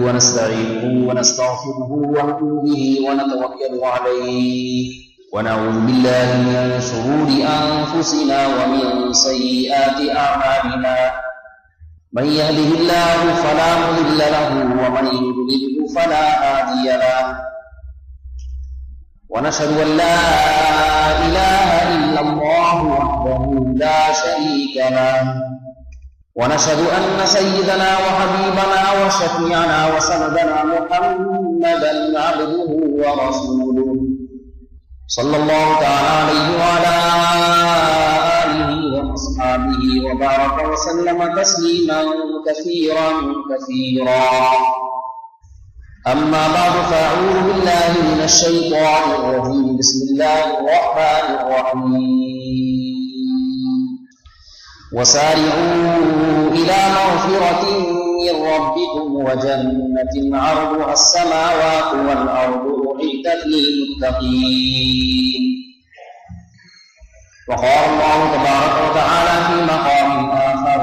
ونستعينه ونستغفره ونؤمن به ونتوكل عليه ونعوذ بالله من شرور أنفسنا ومن سيئات أعمالنا من يهده الله فلا مضل له ومن يضلل فلا هادي له ونشهد أن لا إله إلا الله وحده لا شريك له ونشهد أن سيدنا وحبيبنا وشفيعنا وسندنا محمدا عبده ورسوله صلى الله تعالى عليه وعلى آله وأصحابه وبارك وسلم تسليما كثيرا أما بعد فأعوذ بالله من الشيطان الرجيم بسم الله الرحمن الرحيم وسارعوا إلى مغفرة من ربكم وجنة عرضها السماوات والأرض أعدت للمتقين وقال الله تبارك وتعالى في مقام آخر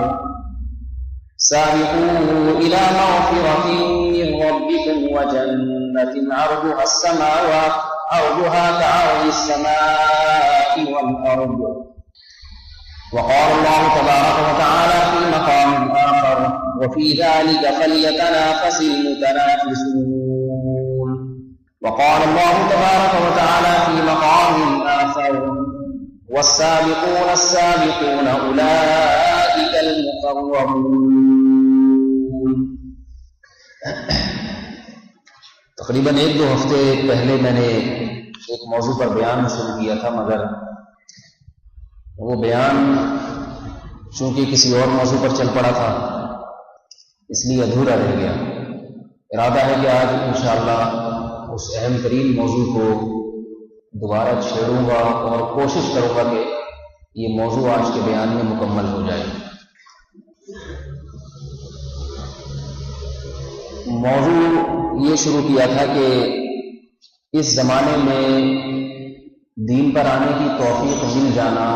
سارعوا إلى مغفرة من ربكم وجنة عرضها السماوات عرضها كعرض السماء والأرض وقال الله تبارك وتعالى في مقام آخر وفي ذلك فليتنافس المتنافسون وقال الله تبارك وتعالى في مقام آخر والسابقون السابقون أولئك المقربون. تقریباً 1-2 ہفتے پہلے میں نے ایک موضوع پر بیان شروع کیا تھا، مگر وہ بیان چونکہ کسی اور موضوع پر چل پڑا تھا اس لیے ادھورا رہ گیا. ارادہ ہے کہ آج انشاءاللہ اس اہم ترین موضوع کو دوبارہ چھیڑوں گا اور کوشش کروں گا کہ یہ موضوع آج کے بیان میں مکمل ہو جائے. موضوع یہ شروع کیا تھا کہ اس زمانے میں دین پر آنے کی توفیق مل جانا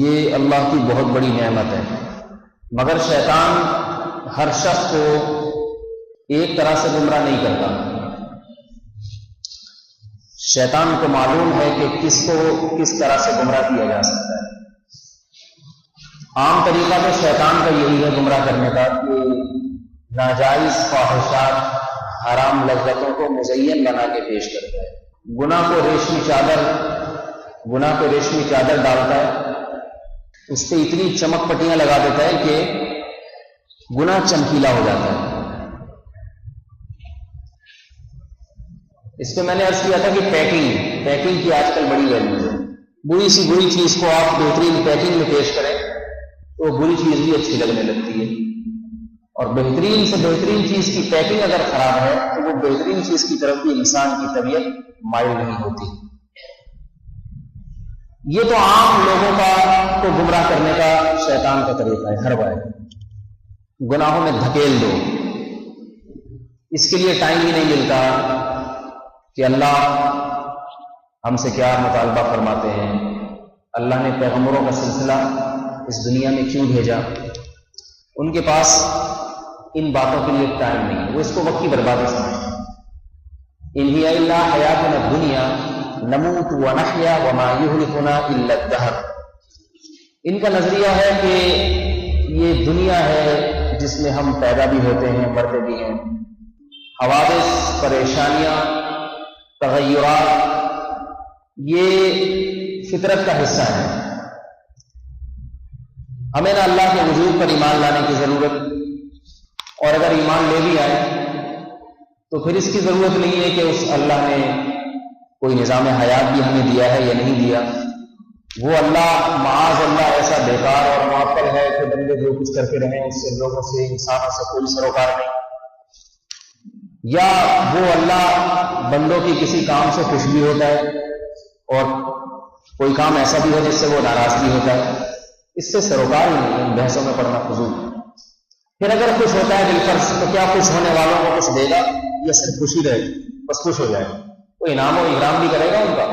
یہ اللہ کی بہت بڑی نعمت ہے، مگر شیطان ہر شخص کو ایک طرح سے گمراہ نہیں کرتا. شیطان کو معلوم ہے کہ کس کو کس طرح سے گمراہ کیا جا سکتا ہے. عام طریقہ تو شیطان کا یہی ہے گمراہ کرنے کا کہ ناجائز خواہشات، حرام لذتوں کو مزین بنا کے پیش کرتا ہے. گناہ کو ریشمی چادر ڈالتا ہے، اس پہ اتنی چمک پٹیاں لگا دیتا ہے کہ گناہ چمکیلا ہو جاتا ہے. اس پہ میں نے عرض کیا تھا کہ پیکنگ کی آج کل بڑی ویلیو ہے. بری چیز کو آپ بہترین پیکنگ میں پیش کریں تو بری چیز بھی اچھی لگنے لگتی ہے، اور بہترین سے بہترین چیز کی پیکنگ اگر خراب ہے تو وہ بہترین چیز کی طرف بھی انسان کی طبیعت مائل نہیں ہوتی. یہ تو عام لوگوں کو گمراہ کرنے کا شیطان کا طریقہ ہے. ہر بار گناہوں میں دھکیل دو. اس کے لیے ٹائم ہی نہیں ملتا کہ اللہ ہم سے کیا مطالبہ فرماتے ہیں، اللہ نے پیغمبروں کا سلسلہ اس دنیا میں کیوں بھیجا. ان کے پاس ان باتوں کے لیے ٹائم نہیں ہے، وہ اس کو وقت کی بربادی سمجھتے ہیں. ان ہی الا حیاتنا الدنیا نموت ونحیا وما یہلکنا الا الدہر. ان کا نظریہ ہے کہ یہ دنیا ہے جس میں ہم پیدا بھی ہوتے ہیں، مرتے بھی ہیں. حوادث، پریشانیاں، تغیرات یہ فطرت کا حصہ ہے. ہمیں نہ اللہ کے وجود پر ایمان لانے کی ضرورت، اور اگر ایمان لے بھی آئے تو پھر اس کی ضرورت نہیں ہے کہ اس اللہ نے کوئی نظام حیات بھی ہمیں دیا ہے یا نہیں دیا. وہ اللہ معاذ اللہ ایسا بیکار اور معطل ہے کہ بندے جو کچھ کرتے رہیں اس سے لوگوں سے انسانوں سے کوئی سروکار نہیں. یا وہ اللہ بندوں کی کسی کام سے خوش بھی ہوتا ہے اور کوئی کام ایسا بھی ہو جس سے وہ ناراض بھی ہوتا ہے. اس سے سروکار ہی نہیں. ان بحثوں میں پڑنا فضول. پھر اگر خوش ہوتا ہے دل پر تو کیا خوش ہونے والوں کو کچھ دے گا یا صرف خوشی رہے گی؟ بس خوش ہو جائے. کوئی انعام و اکرام بھی کرے گا ان کا،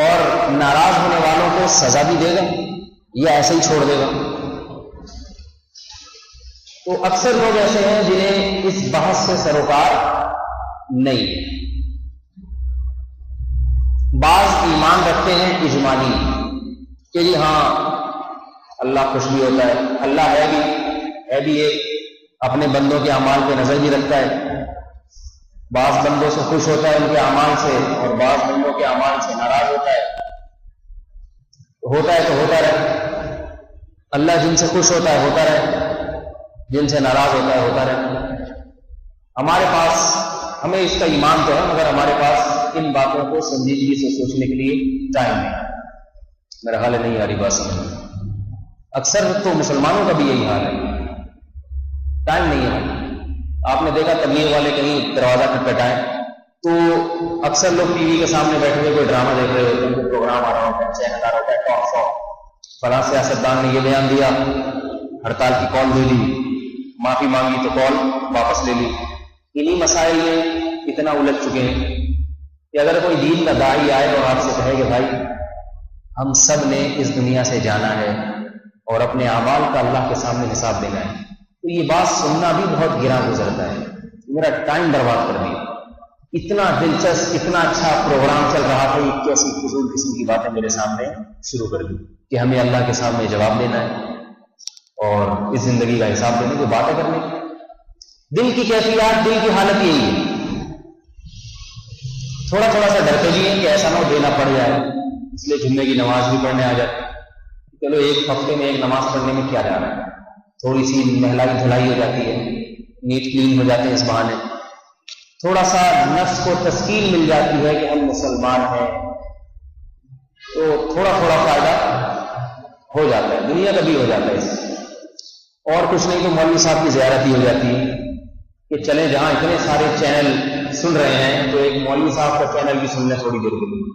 اور ناراض ہونے والوں کو سزا بھی دے گا یا ایسے ہی چھوڑ دے گا؟ تو اکثر لوگ ایسے ہیں جنہیں اس بحث سے سروکار نہیں. بعض ایمان رکھتے ہیں اجمالی کہ جی ہاں اللہ خوش بھی ہوتا ہے, اللہ ہے بھی ایک, اپنے بندوں کے اعمال پہ نظر بھی رکھتا ہے, بعض بندوں سے خوش ہوتا ہے ان کے اعمال سے, اور بعض بندوں کے اعمال سے ناراض ہوتا ہے تو ہوتا رہے. اللہ جن سے خوش ہوتا ہے ہوتا رہے, جن سے ناراض ہوتا ہے ہوتا رہے. ہمارے پاس, ہمیں اس کا ایمان تو ہے, مگر ہمارے پاس ان باتوں کو سنجیدگی سے سوچنے کے لیے ٹائم نہیں. میرا حال نہیں آ رہی بات سمجھ. اکثر تو مسلمانوں کا بھی یہی حال ہے, ٹائم نہیں ہے. آپ نے دیکھا تبلیغ والے کہیں دروازہ کھٹکھٹائیں تو اکثر لوگ ٹی وی کے سامنے بیٹھے ہوئے کوئی ڈرامہ دیکھ رہے ہوتے ہیں, کوئی پروگرام آ رہا ہوتا ہے, چینل آ رہا ہوتا ہے, ٹاک شو, فلاں سیاستدان نے یہ بیان دیا, ہڑتال کی کال دے دی, معافی مانگی تو کال واپس لے لی. انہی مسائل میں اتنا الجھ چکے ہیں کہ اگر کوئی دین کا داعی آئے اور آپ سے کہے کہ بھائی ہم سب نے اس دنیا سے جانا ہے اور اپنے اعمال کا اللہ کے سامنے حساب دینا ہے, تو یہ بات سننا بھی بہت گراں گزرتا ہے. میرا ٹائم برباد کر دیا. اتنا دلچسپ, اتنا اچھا پروگرام چل رہا تھا, ایک ایسی فضول قسم کی باتیں میرے سامنے شروع کر دی کہ ہمیں اللہ کے سامنے جواب دینا ہے اور اس زندگی کا حساب دینے کی باتیں کرنے کی. دل کی کیفیات, دل کی حالت یہی ہے. تھوڑا سا ڈرتے بھی ہیں کہ ایسا نہ دینا پڑ جائے, اس لیے جمعے کی نماز بھی پڑھنے آ جاتی. چلو ایک ہفتے میں ایک نماز پڑھنے میں کیا جا رہا ہے, تھوڑی سی نہلائی دھلائی ہو جاتی ہے, نیٹ کلین ہو جاتے ہیں اس بہانے, تھوڑا سا نفس کو تسکین مل جاتی ہے کہ ہم مسلمان ہیں, تو تھوڑا فائدہ ہو جاتا ہے, دنیا کا بھی ہو جاتا ہے اس سے. اور کچھ نہیں تو مولوی صاحب کی زیارت ہی ہو جاتی ہے کہ چلیں جہاں اتنے سارے چینل سن رہے ہیں تو ایک مولوی صاحب کا چینل بھی سن لیں تھوڑی دیر کے لیے,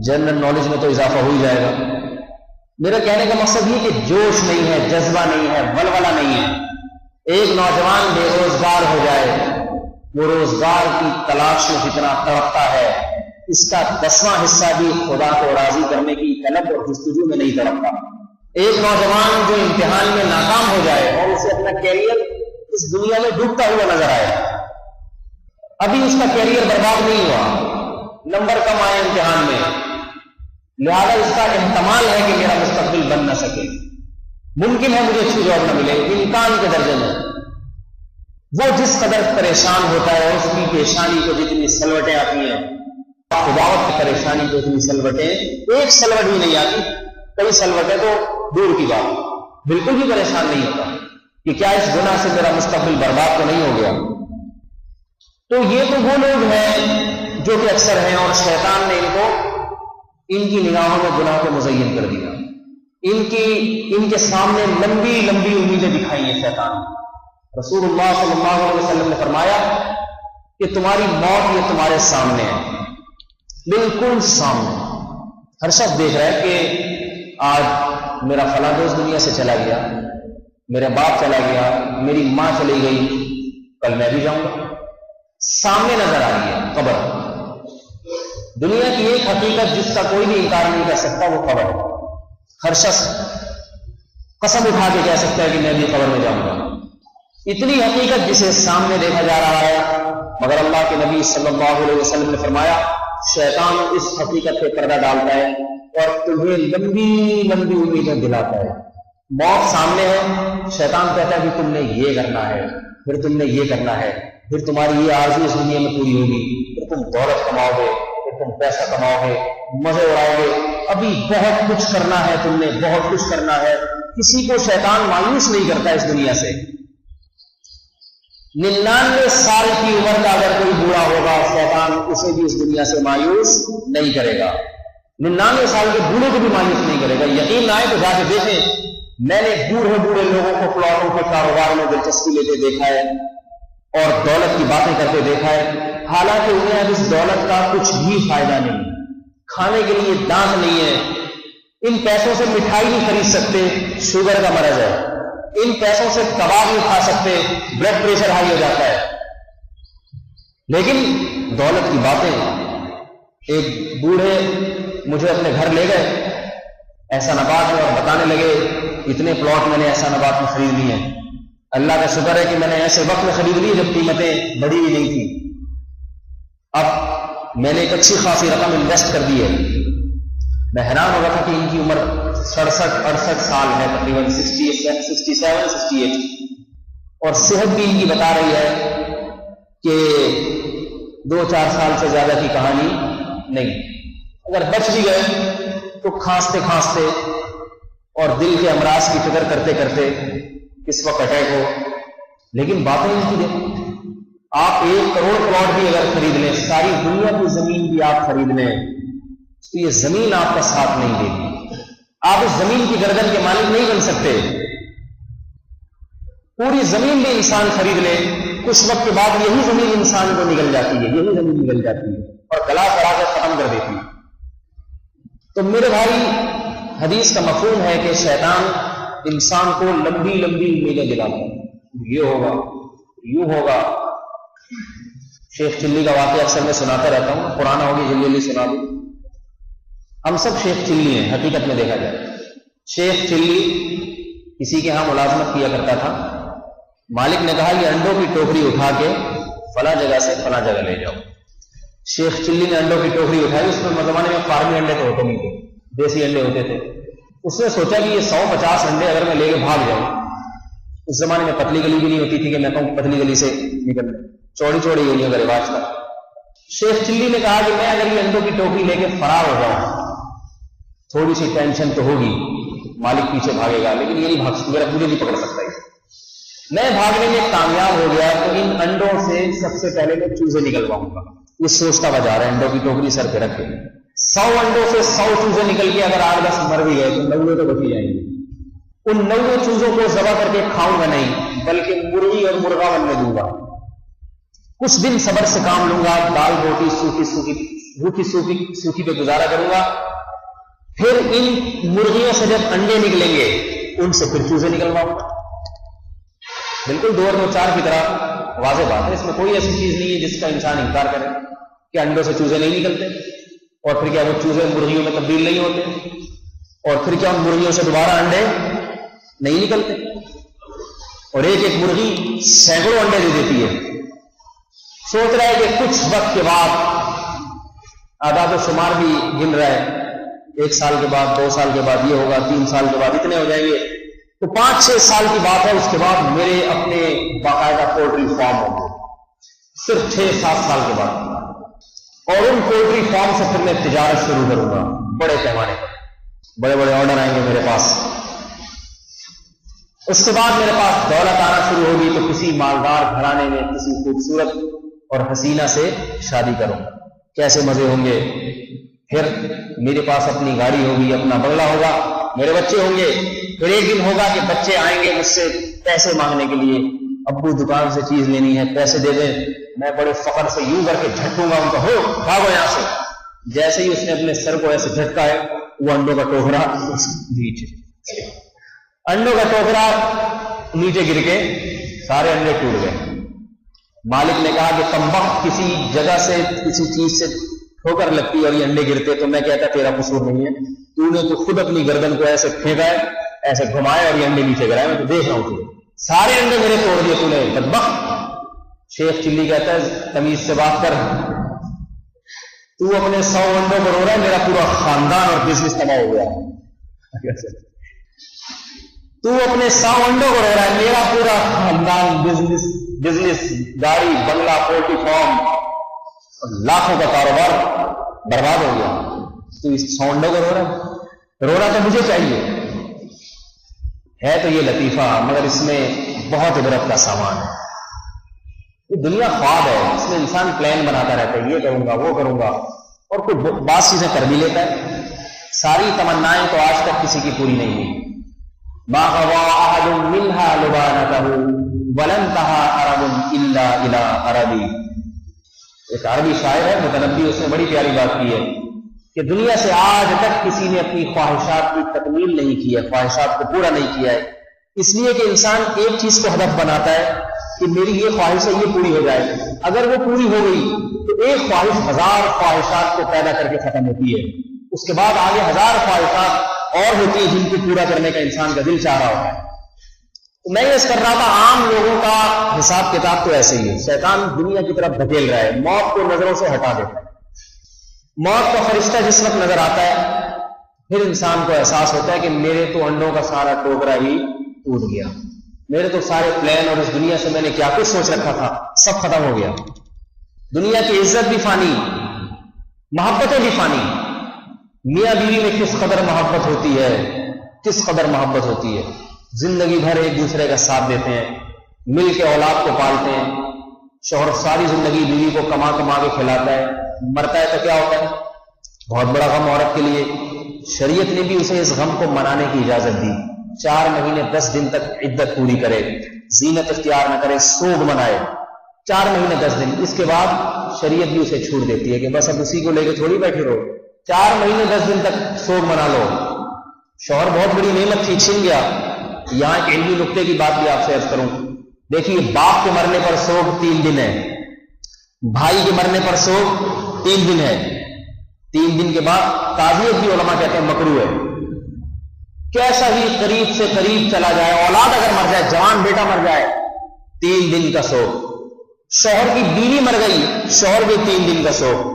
جنرل نالج میں تو اضافہ ہو ہی جائے گا. میرا کہنے کا مقصد یہ کہ جوش نہیں ہے, جذبہ نہیں ہے, ولولہ نہیں ہے. ایک نوجوان بے روزگار ہو جائے, وہ روزگار کی تلاش میں جتنا تڑپتا ہے اس کا 10واں حصہ بھی خدا کو راضی کرنے کی طلب اور جستجو میں نہیں تڑپتا. ایک نوجوان جو امتحان میں ناکام ہو جائے اور اسے اپنا کیریئر اس دنیا میں ڈوبتا ہوا نظر آئے, ابھی اس کا کیریئر برباد نہیں ہوا, نمبر کم آئے امتحان میں, لہذا اس کا احتمال ہے کہ میرا مستقبل بن نہ سکے, ممکن ہے مجھے اچھی جاب نہ ملے, امکان کے درجے میں. وہ جس قدر پریشان ہوتا ہے, اس کی پریشانی کو جتنی سلوٹیں آتی ہیں, خداوت کی پریشانی کو اتنی سلوٹیں, ایک سلوٹ بھی نہیں آتی, کئی سلوٹیں تو دور کی بات, بالکل بھی پریشان نہیں ہوتا کہ کیا اس گناہ سے میرا مستقبل برباد تو نہیں ہو گیا. تو یہ تو وہ لوگ ہیں جو کہ اکثر ہیں, اور شیطان نے ان کی نگاہوں میں گناہ کو مزین کر دیا, ان کے سامنے لمبی امیدیں دکھائی ہیں شیطان. رسول اللہ صلی اللہ علیہ وسلم نے فرمایا کہ تمہاری موت یہ تمہارے سامنے ہے, بالکل سامنے. ہر شخص دیکھ رہا ہے کہ آج میرا فلاں دوست دنیا سے چلا گیا, میرا باپ چلا گیا, میری ماں چلی گئی, کل میں بھی جاؤں گا. سامنے نظر آ رہی ہے قبر. دنیا کی ایک حقیقت جس کا کوئی بھی انکار نہیں کر سکتا وہ قبر ہے. ہر شخص قسم اٹھا کے کہہ سکتا ہے کہ میں بھی قبر میں جاؤں گا. اتنی حقیقت جسے سامنے دیکھا جا رہا ہے, مگر اللہ کے نبی صلی اللہ علیہ وسلم نے فرمایا شیطان اس حقیقت پہ پردہ ڈالتا ہے اور تمہیں لمبی امیدیں دلاتا ہے. موت سامنے ہے, شیطان کہتا ہے کہ تم نے یہ کرنا ہے, پھر تم نے یہ کرنا ہے, پھر تمہاری یہ آرزو اس دنیا میں پوری ہوگی, پھر تم دولت کماؤ گے, پھر تم پیسہ کماؤ گے, مزے اڑاؤ گے, ابھی بہت کچھ کرنا ہے, تم نے بہت کچھ کرنا ہے. کسی کو شیطان مایوس نہیں کرتا اس دنیا سے. 99 سال کی عمر کا اگر کوئی بوڑھا ہوگا, شیطان اسے بھی اس دنیا سے مایوس نہیں کرے گا. 99 سال کے بوڑھے کو بھی مایوس نہیں کرے گا. یقین نہ آئے تو جا کے دیکھیں, میں نے بوڑھے لوگوں کو پلاٹوں کے کاروبار میں دلچسپی لیتے دیکھا ہے اور دولت کی باتیں کرتے دیکھا ہے, حالانکہ انہیں اب اس دولت کا کچھ بھی فائدہ نہیں, کھانے کے لیے دانت نہیں ہے, ان پیسوں سے مٹھائی نہیں خرید سکتے, شوگر کا مرض ہے, ان پیسوں سے کباب نہیں کھا سکتے, بلڈ پریشر ہائی ہو جاتا ہے. لیکن دولت کی باتیں. ایک بوڑھے مجھے اپنے گھر لے گئے احسان آباد میں اور بتانے لگے اتنے پلاٹ میں نے احسان آباد میں خرید لیے ہیں, اللہ کا شکر ہے کہ میں نے ایسے وقت میں خرید لی جب قیمتیں بڑی بھی نہیں تھی. اب میں نے ایک اچھی خاصی رقم انویسٹ کر دی ہے. میں حیران ہو رہا تھا کہ ان کی عمر 67-68 سال ہے, تقریباً 67-68, اور صحت بھی ان کی بتا رہی ہے کہ 2-4 سال سے زیادہ کی کہانی نہیں. اگر بچ بھی گئے تو کھانستے کھانستے اور دل کے امراض کی فکر کرتے کرتے کس وقت اٹیک ہو. لیکن باتیں ان کی دیکھیں, آپ 1 کروڑ پلاٹ بھی اگر خرید لیں, ساری دنیا کی زمین بھی آپ خرید لیں, تو یہ زمین آپ کا ساتھ نہیں دے گی. آپ اس زمین کی گردن کے مالک نہیں بن سکتے. پوری زمین بھی انسان خرید لے, کچھ وقت کے بعد یہی زمین انسان کو نگل جاتی ہے, یہی زمین نگل جاتی ہے اور گلا پڑا کر ختم کر دیتی ہے. تو میرے بھائی, حدیث کا مفہوم ہے کہ شیطان انسان کو لمبی لمبی امیدیں دلاتا ہے, یہ ہوگا, یوں ہوگا. شیخ چلی کا واقعہ اکثر میں سناتا رہتا ہوں, پرانا ہوگی جلدی جلدی سنا دوں. ہم سب شیخ چلی ہیں حقیقت میں دیکھا جائے. شیخ چلی کسی کے ہاں ملازمت کیا کرتا تھا. مالک نے کہا یہ انڈوں کی ٹوکری اٹھا کے فلاں جگہ سے فلاں جگہ لے جاؤ. شیخ چلی نے انڈوں کی ٹوکری اٹھائی. اس میں زمانے میں فارمی انڈے تو ہوتے نہیں تھے, دیسی انڈے ہوتے تھے. اس نے سوچا کہ یہ 150 انڈے اگر میں لے کے بھاگ جاؤں, اس زمانے میں پتلی گلی بھی نہیں ہوتی تھی کہ میں کہوں پتلی گلی سے نکل, چوڑی چوڑی گلیوں کا رواج تھا. شیخ چلی نے کہا کہ میں اگر یہ انڈوں کی ٹوکری لے کے فرار ہو جاؤں, تھوڑی سی ٹینشن تو ہوگی, مالک پیچھے بھاگے گا لیکن یہ نہیں بھاگ سکتا, میرا مجھے نہیں پکڑ سکتا. میں بھاگنے میں کامیاب ہو گیا تو ان انڈوں سے سب سے پہلے میں چوزے نکلواؤں گا. یہ سوچتا ہوا جا رہا ہے, انڈوں کی ٹوکری سر پہ رکھ کے 100 انڈوں سے 100 چوزے نکل کے اگر 8-10 مر بھی گئے تو 90 تو بچی جائیں گے. ان 90 چوزوں کو ذبح کر کے کھاؤں گا نہیں, بلکہ مرغی اور مرغا بننے دوں گا. کچھ دن صبر سے کام لوں گا, دال روٹی سوکھی پہ گزارا کروں گا. پھر ان مرغیوں سے جب انڈے نکلیں گے ان سے پھر چوزے نکلواؤں گا. بالکل 2 اور 4 کی طرح واضح بات ہے. اس میں کوئی ایسی چیز نہیں ہے جس کا انسان انکار کرے کہ انڈوں سے چوزے نہیں نکلتے, اور پھر کیا وہ چوزے مرغیوں میں تبدیل نہیں ہوتے, اور پھر کیا ان مرغیوں سے دوبارہ انڈے نہیں نکلتے, اور ایک ایک مرغی سینکڑوں انڈے دے دیتی ہے. سوچ رہا ہے کہ کچھ وقت کے بعد اعداد و شمار بھی گن رہا ہے, 1 سال کے بعد 2 سال کے بعد یہ ہوگا, 3 سال کے بعد اتنے ہو جائیں گے, تو 5-6 سال کی بات ہے. اس کے بعد میرے اپنے باقاعدہ پولٹری فارم ہوں گے, صرف 6-7 سال کے بعد, اور ان پولٹری فارم سے پھر میں تجارت شروع کروں گا بڑے پیمانے پر. بڑے بڑے آرڈر آئیں گے میرے پاس. اس کے بعد میرے پاس دولت آنا شروع ہوگی تو کسی مالدار گھرانے میں کسی خوبصورت اور حسینہ سے شادی کروں گا. کیسے مزے ہوں گے. پھر میرے پاس اپنی گاڑی ہوگی, اپنا بنگلہ ہوگا, میرے بچے ہوں گے. پھر ایک دن ہوگا کہ بچے آئیں گے مجھ سے پیسے مانگنے کے لیے, ابو دکان سے چیز لینی ہے, پیسے دے دیں. میں بڑے فخر سے یوں کر کے جھٹکوں گا ان کو, ہو بھاگو یہاں سے. جیسے ہی اس نے اپنے سر کو ایسے جھٹکا ہے, وہ انڈوں کا ٹوکرا نیچے, انڈوں کا ٹوکرا نیچے گر کے سارے انڈے ٹوٹ گئے. مالک نے کہا کہ کمبخت کسی جگہ سے کسی چیز سے ٹھوکر لگتی اور یہ انڈے گرتے تو میں کہتا تیرا قصور نہیں ہے, تو نے تو خود اپنی گردن کو ایسے پھینکا ہے, ایسے گھمائے اور یہ انڈے نیچے گرائے. میں تو دیکھ رہا ہوں سارے انڈے میرے توڑ دیے تو نے بدبخت. شیخ چلی کہتا ہے تمیز سے بات کر, تو اپنے 100 انڈوں پر ہو رہا ہے, میرا پورا خاندان اور بزنس تباہ ہو گیا. تو اپنے 100 انڈوں پر ہو رہا ہے, میرا پورا خاندان, بزنس, گاڑی, بنگلہ, پولٹری فارم, لاکھوں کا کاروبار برباد ہو گیا. تو اس 100 انڈوں پر ہو رہا ہے, رونا تو مجھے چاہیے. ہے تو یہ لطیفہ, مگر اس میں بہت عبرت کا سامان ہے. یہ دنیا خواب ہے, اس میں انسان پلان بناتا رہتا ہے, یہ کروں گا وہ کروں گا, اور کوئی بعض چیزیں کر بھی لیتا ہے. ساری تمنائیں تو آج تک کسی کی پوری نہیں ہوئی. ما غوا احد منها لبانته ولن تها عرب الا الى عربی. ایک عربی شاعر ہے متنبی, اس نے بڑی پیاری بات کی ہے کہ دنیا سے آج تک کسی نے اپنی خواہشات کی تکمیل نہیں کی ہے, خواہشات کو پورا نہیں کیا ہے. اس لیے کہ انسان ایک چیز کو ہدف بناتا ہے کہ میری یہ خواہش ہے یہ پوری ہو جائے. اگر وہ پوری ہو گئی تو ایک خواہش 1000 خواہشات کو پیدا کر کے ختم ہوتی ہے. اس کے بعد آگے 1000 خواہشات اور ہوتی ہیں جن کو پورا کرنے کا انسان کا دل چاہ رہا ہوتا ہے. تو میں یہ کر رہا تھا عام لوگوں کا حساب کتاب تو ایسے ہی ہے، شیطان دنیا کی طرف دھکیل رہا ہے، موت کو نظروں سے ہٹا دیتا ہے۔ موت کا فرشتہ جس وقت نظر آتا ہے پھر انسان کو احساس ہوتا ہے کہ میرے تو انڈوں کا سارا ٹوکرا ہی ٹوٹ گیا، میرے تو سارے پلان اور اس دنیا سے میں نے کیا کچھ سوچ رکھا تھا سب ختم ہو گیا۔ دنیا کی عزت بھی فانی، محبتیں بھی فانی، میاں بیوی میں کس قدر محبت ہوتی ہے، کس قدر محبت ہوتی ہے، زندگی بھر ایک دوسرے کا ساتھ دیتے ہیں، مل کے اولاد کو پالتے ہیں، شوہر ساری زندگی بیوی کو کما کما کے کھلاتا ہے، مرتا ہے تو کیا ہوتا ہے؟ بہت بڑا غم عورت کے لیے۔ شریعت نے بھی اسے اس غم کو منانے کی اجازت دی، 4 مہینے 10 دن تک عدت پوری کرے، زینت اختیار نہ کرے، سوگ منائے 4 مہینے 10 دن، اس کے بعد شریعت بھی اسے چھوٹ دیتی ہے کہ بس اب اسی کو لے کے تھوڑی بیٹھے رہو، 4 مہینے 10 دن تک سوگ منا لو۔ شوہر بہت بڑی نعمت تھی، چھن گیا۔ یہاں ایک علمی نقطے کی بات بھی آپ سے عرض کروں، دیکھیے باپ کے مرنے پر سوگ 3 دن ہے، بھائی کے مرنے پر سوگ 3 دن ہے، 3 دن کے بعد تعزیت بھی علماء کہتے ہیں مکروہ ہے۔ کیسا ہی قریب سے قریب چلا جائے، اولاد اگر مر جائے، جوان بیٹا مر جائے، 3 دن کا سوگ۔ شوہر کی بیوی مر گئی، شوہر بھی 3 دن کا سوگ۔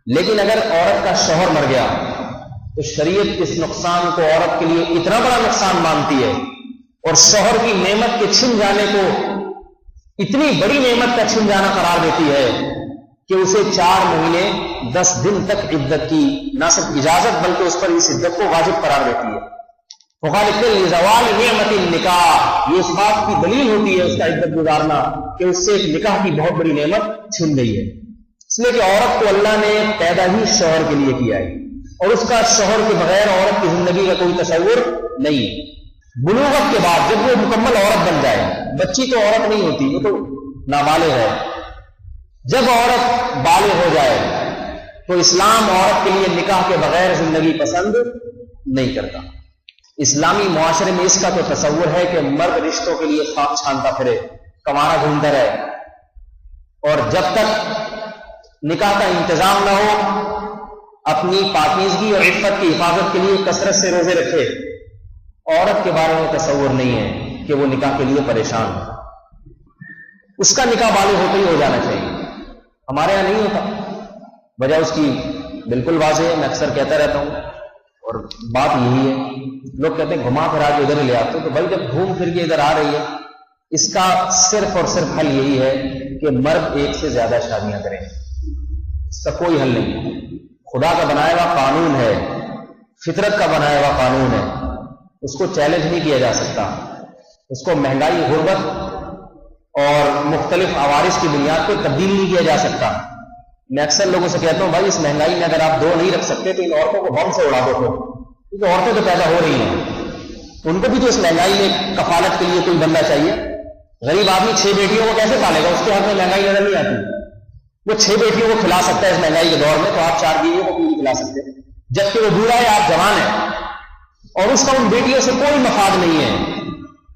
لیکن اگر عورت کا شوہر مر گیا تو شریعت اس نقصان کو عورت کے لیے اتنا بڑا نقصان مانتی ہے اور شوہر کی نعمت کے چھن جانے کو اتنی بڑی نعمت کا چھن جانا قرار دیتی ہے کہ اسے 4 مہینے 10 دن تک عدت کی نہ صرف اجازت بلکہ اس پر اس عدت کو واجب قرار دیتی ہے۔ زوال نعمت النکاح، یہ اس بات کی دلیل ہوتی ہے اس کا عدت گزارنا کہ اس سے ایک نکاح کی بہت بڑی نعمت چھن گئی ہے۔ اس لیے کہ عورت کو اللہ نے پیدا ہی شوہر کے لیے کیا ہے اور اس کا شوہر کے بغیر عورت کی زندگی کا کوئی تصور نہیں ہے۔ بلوغت کے بعد جب وہ مکمل عورت بن جائے، بچی تو عورت نہیں ہوتی، وہ تو نابالغ ہے، جب عورت بالغ ہو جائے تو اسلام عورت کے لیے نکاح کے بغیر زندگی پسند نہیں کرتا۔ اسلامی معاشرے میں اس کا تو تصور ہے کہ مرد رشتوں کے لیے خواب چھانتا پھرے، کمارا گھومتا رہے، اور جب تک نکاح کا انتظام نہ ہو اپنی پاکیزگی اور عفت کی حفاظت کے لیے کثرت سے روزے رکھے۔ عورت کے بارے میں تصور نہیں ہے کہ وہ نکاح کے لیے پریشان ہو، اس کا نکاح بالغ ہوتے ہی ہو جانا چاہیے۔ ہمارے یہاں نہیں ہوتا، وجہ اس کی بالکل واضح ہے، میں اکثر کہتا رہتا ہوں اور بات یہی ہے۔ لوگ کہتے ہیں گھما پھرا کے ادھر لے آتے ہو، تو بھائی جب گھوم پھر کے ادھر آ رہی ہے، اس کا صرف اور صرف حل یہی ہے کہ مرد ایک سے زیادہ شادیاں کریں، اس کا کوئی حل نہیں۔ خدا کا بنایا ہوا قانون ہے، فطرت کا بنایا ہوا قانون ہے، اس کو چیلنج نہیں کیا جا سکتا، اس کو مہنگائی، غربت اور مختلف عوارض کی بنیاد پہ تبدیل نہیں کیا جا سکتا۔ میں اکثر لوگوں سے کہتا ہوں بھائی اس مہنگائی میں اگر آپ 2 نہیں رکھ سکتے تو ان عورتوں کو بم سے اڑا دو، کیونکہ عورتیں تو پیدا ہو رہی ہیں، ان کو بھی تو اس مہنگائی میں کفالت کے لیے کوئی بندہ چاہیے۔ غریب آدمی 6 بیٹیوں کو کیسے پالے گا؟ اس کے ہاتھ میں مہنگائی نظر نہیں آتی، وہ 6 بیٹیوں کو کھلا سکتا ہے اس مہنگائی کے دور میں، تو آپ 4 بیویوں کو کیوں نہیں کھلا سکتے؟ جبکہ وہ بوڑھا ہے، آپ جوان ہیں اور اس کا ان بیٹیوں سے کوئی مفاد نہیں ہے،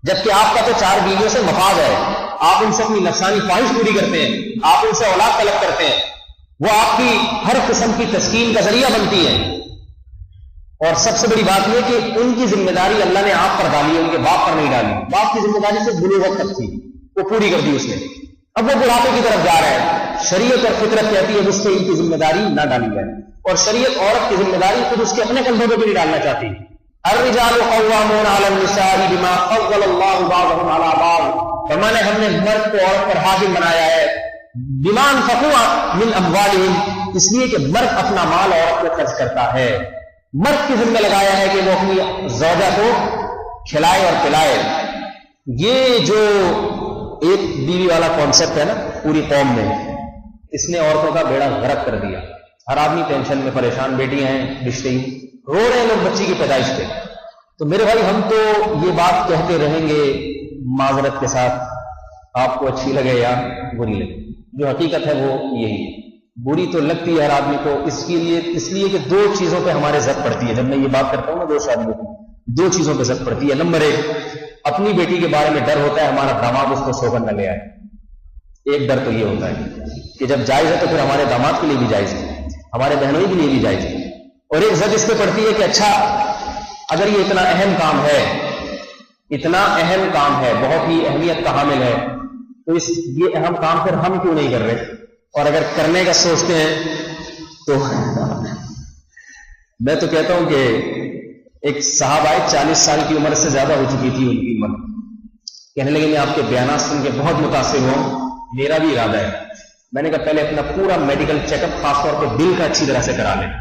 جبکہ آپ کا تو 4 بیویوں سے مفاد ہے، آپ ان سے اپنی نفسانی خواہش پوری کرتے ہیں، آپ ان سے اولاد طلب کرتے ہیں، وہ آپ کی ہر قسم کی تسکین کا ذریعہ بنتی ہے۔ اور سب سے بڑی بات یہ کہ ان کی ذمہ داری اللہ نے آپ پر ڈالی ہے، ان کے باپ پر نہیں ڈالی۔ باپ کی ذمہ داری سے بلوغت تک تھی، وہ پوری کر دی اس نے، اب وہ بڑھاپے کی طرف جا رہا ہے۔ شریعت اور فطرت کہتی ہے اس سے ان کی ذمہ داری نہ ڈالی جائے، اور شریعت عورت کی ذمہ داری خود اس کے اپنے کندھوں پہ بھی نہیں ڈالنا چاہتی۔ الرجال قوامون علی النساء بما فضل اللہ بعضهم علی بعض، فرمانے ہم نے مرد کو عورت پر حاکم بنایا ہے، بما انفقوا من اموالهم، اس لیے کہ مرد اپنا مال عورت پہ خرچ کرتا ہے، مرد کی ذمہ لگایا ہے کہ وہ اپنی زوجہ کو کھلائے اور پلائے۔ یہ جو ایک بیوی والا کانسیپٹ ہے نا پوری قوم میں، اس نے عورتوں کا بیڑا غرق کر دیا۔ ہر آدمی ٹینشن میں پریشان، بیٹیاں ہیں رشتے ہی رو رہے ہیں لوگ بچی کی پیدائش پہ۔ تو میرے بھائی ہم تو یہ بات کہتے رہیں گے معذرت کے ساتھ، آپ کو اچھی لگے یا بری لگے، جو حقیقت ہے وہ یہی ہے۔ بری تو لگتی ہے ہر آدمی کو، اس لیے کہ 2 چیزوں پہ ہمارے زد پڑتی ہے۔ جب میں یہ بات کرتا ہوں نا 2 شادیوں کی، 2 چیزوں پہ زد پڑتی ہے۔ نمبر 1، اپنی بیٹی کے بارے میں ڈر ہوتا ہے ہمارا داماد اس کو سوگن نہ لے آئے، ایک ڈر تو یہ ہوتا ہے کہ جب جائز ہے تو پھر ہمارے داماد کے لیے بھی جائز ہے، ہمارے بہنوں کے لیے بھی جائز ہے۔ اور ایک زد اس پہ پڑتی ہے کہ اچھا اگر یہ اتنا اہم کام ہے، اتنا اہم کام ہے، بہت ہی اہمیت کا حامل ہے، تو یہ اہم کام پھر ہم کیوں نہیں کر رہے؟ اور اگر کرنے کا سوچتے ہیں تو میں تو کہتا ہوں کہ ایک صاحب آئے 40 سال کی عمر سے زیادہ ہو چکی تھی ان کی عمر، کہنے لگے میں آپ کے بیانات سن کے بہت متاثر ہوں، میرا بھی ارادہ ہے۔ میں نے کہا پہلے اپنا پورا میڈیکل چیک اپ خاص طور پہ دل کا اچھی طرح سے کرا لیں،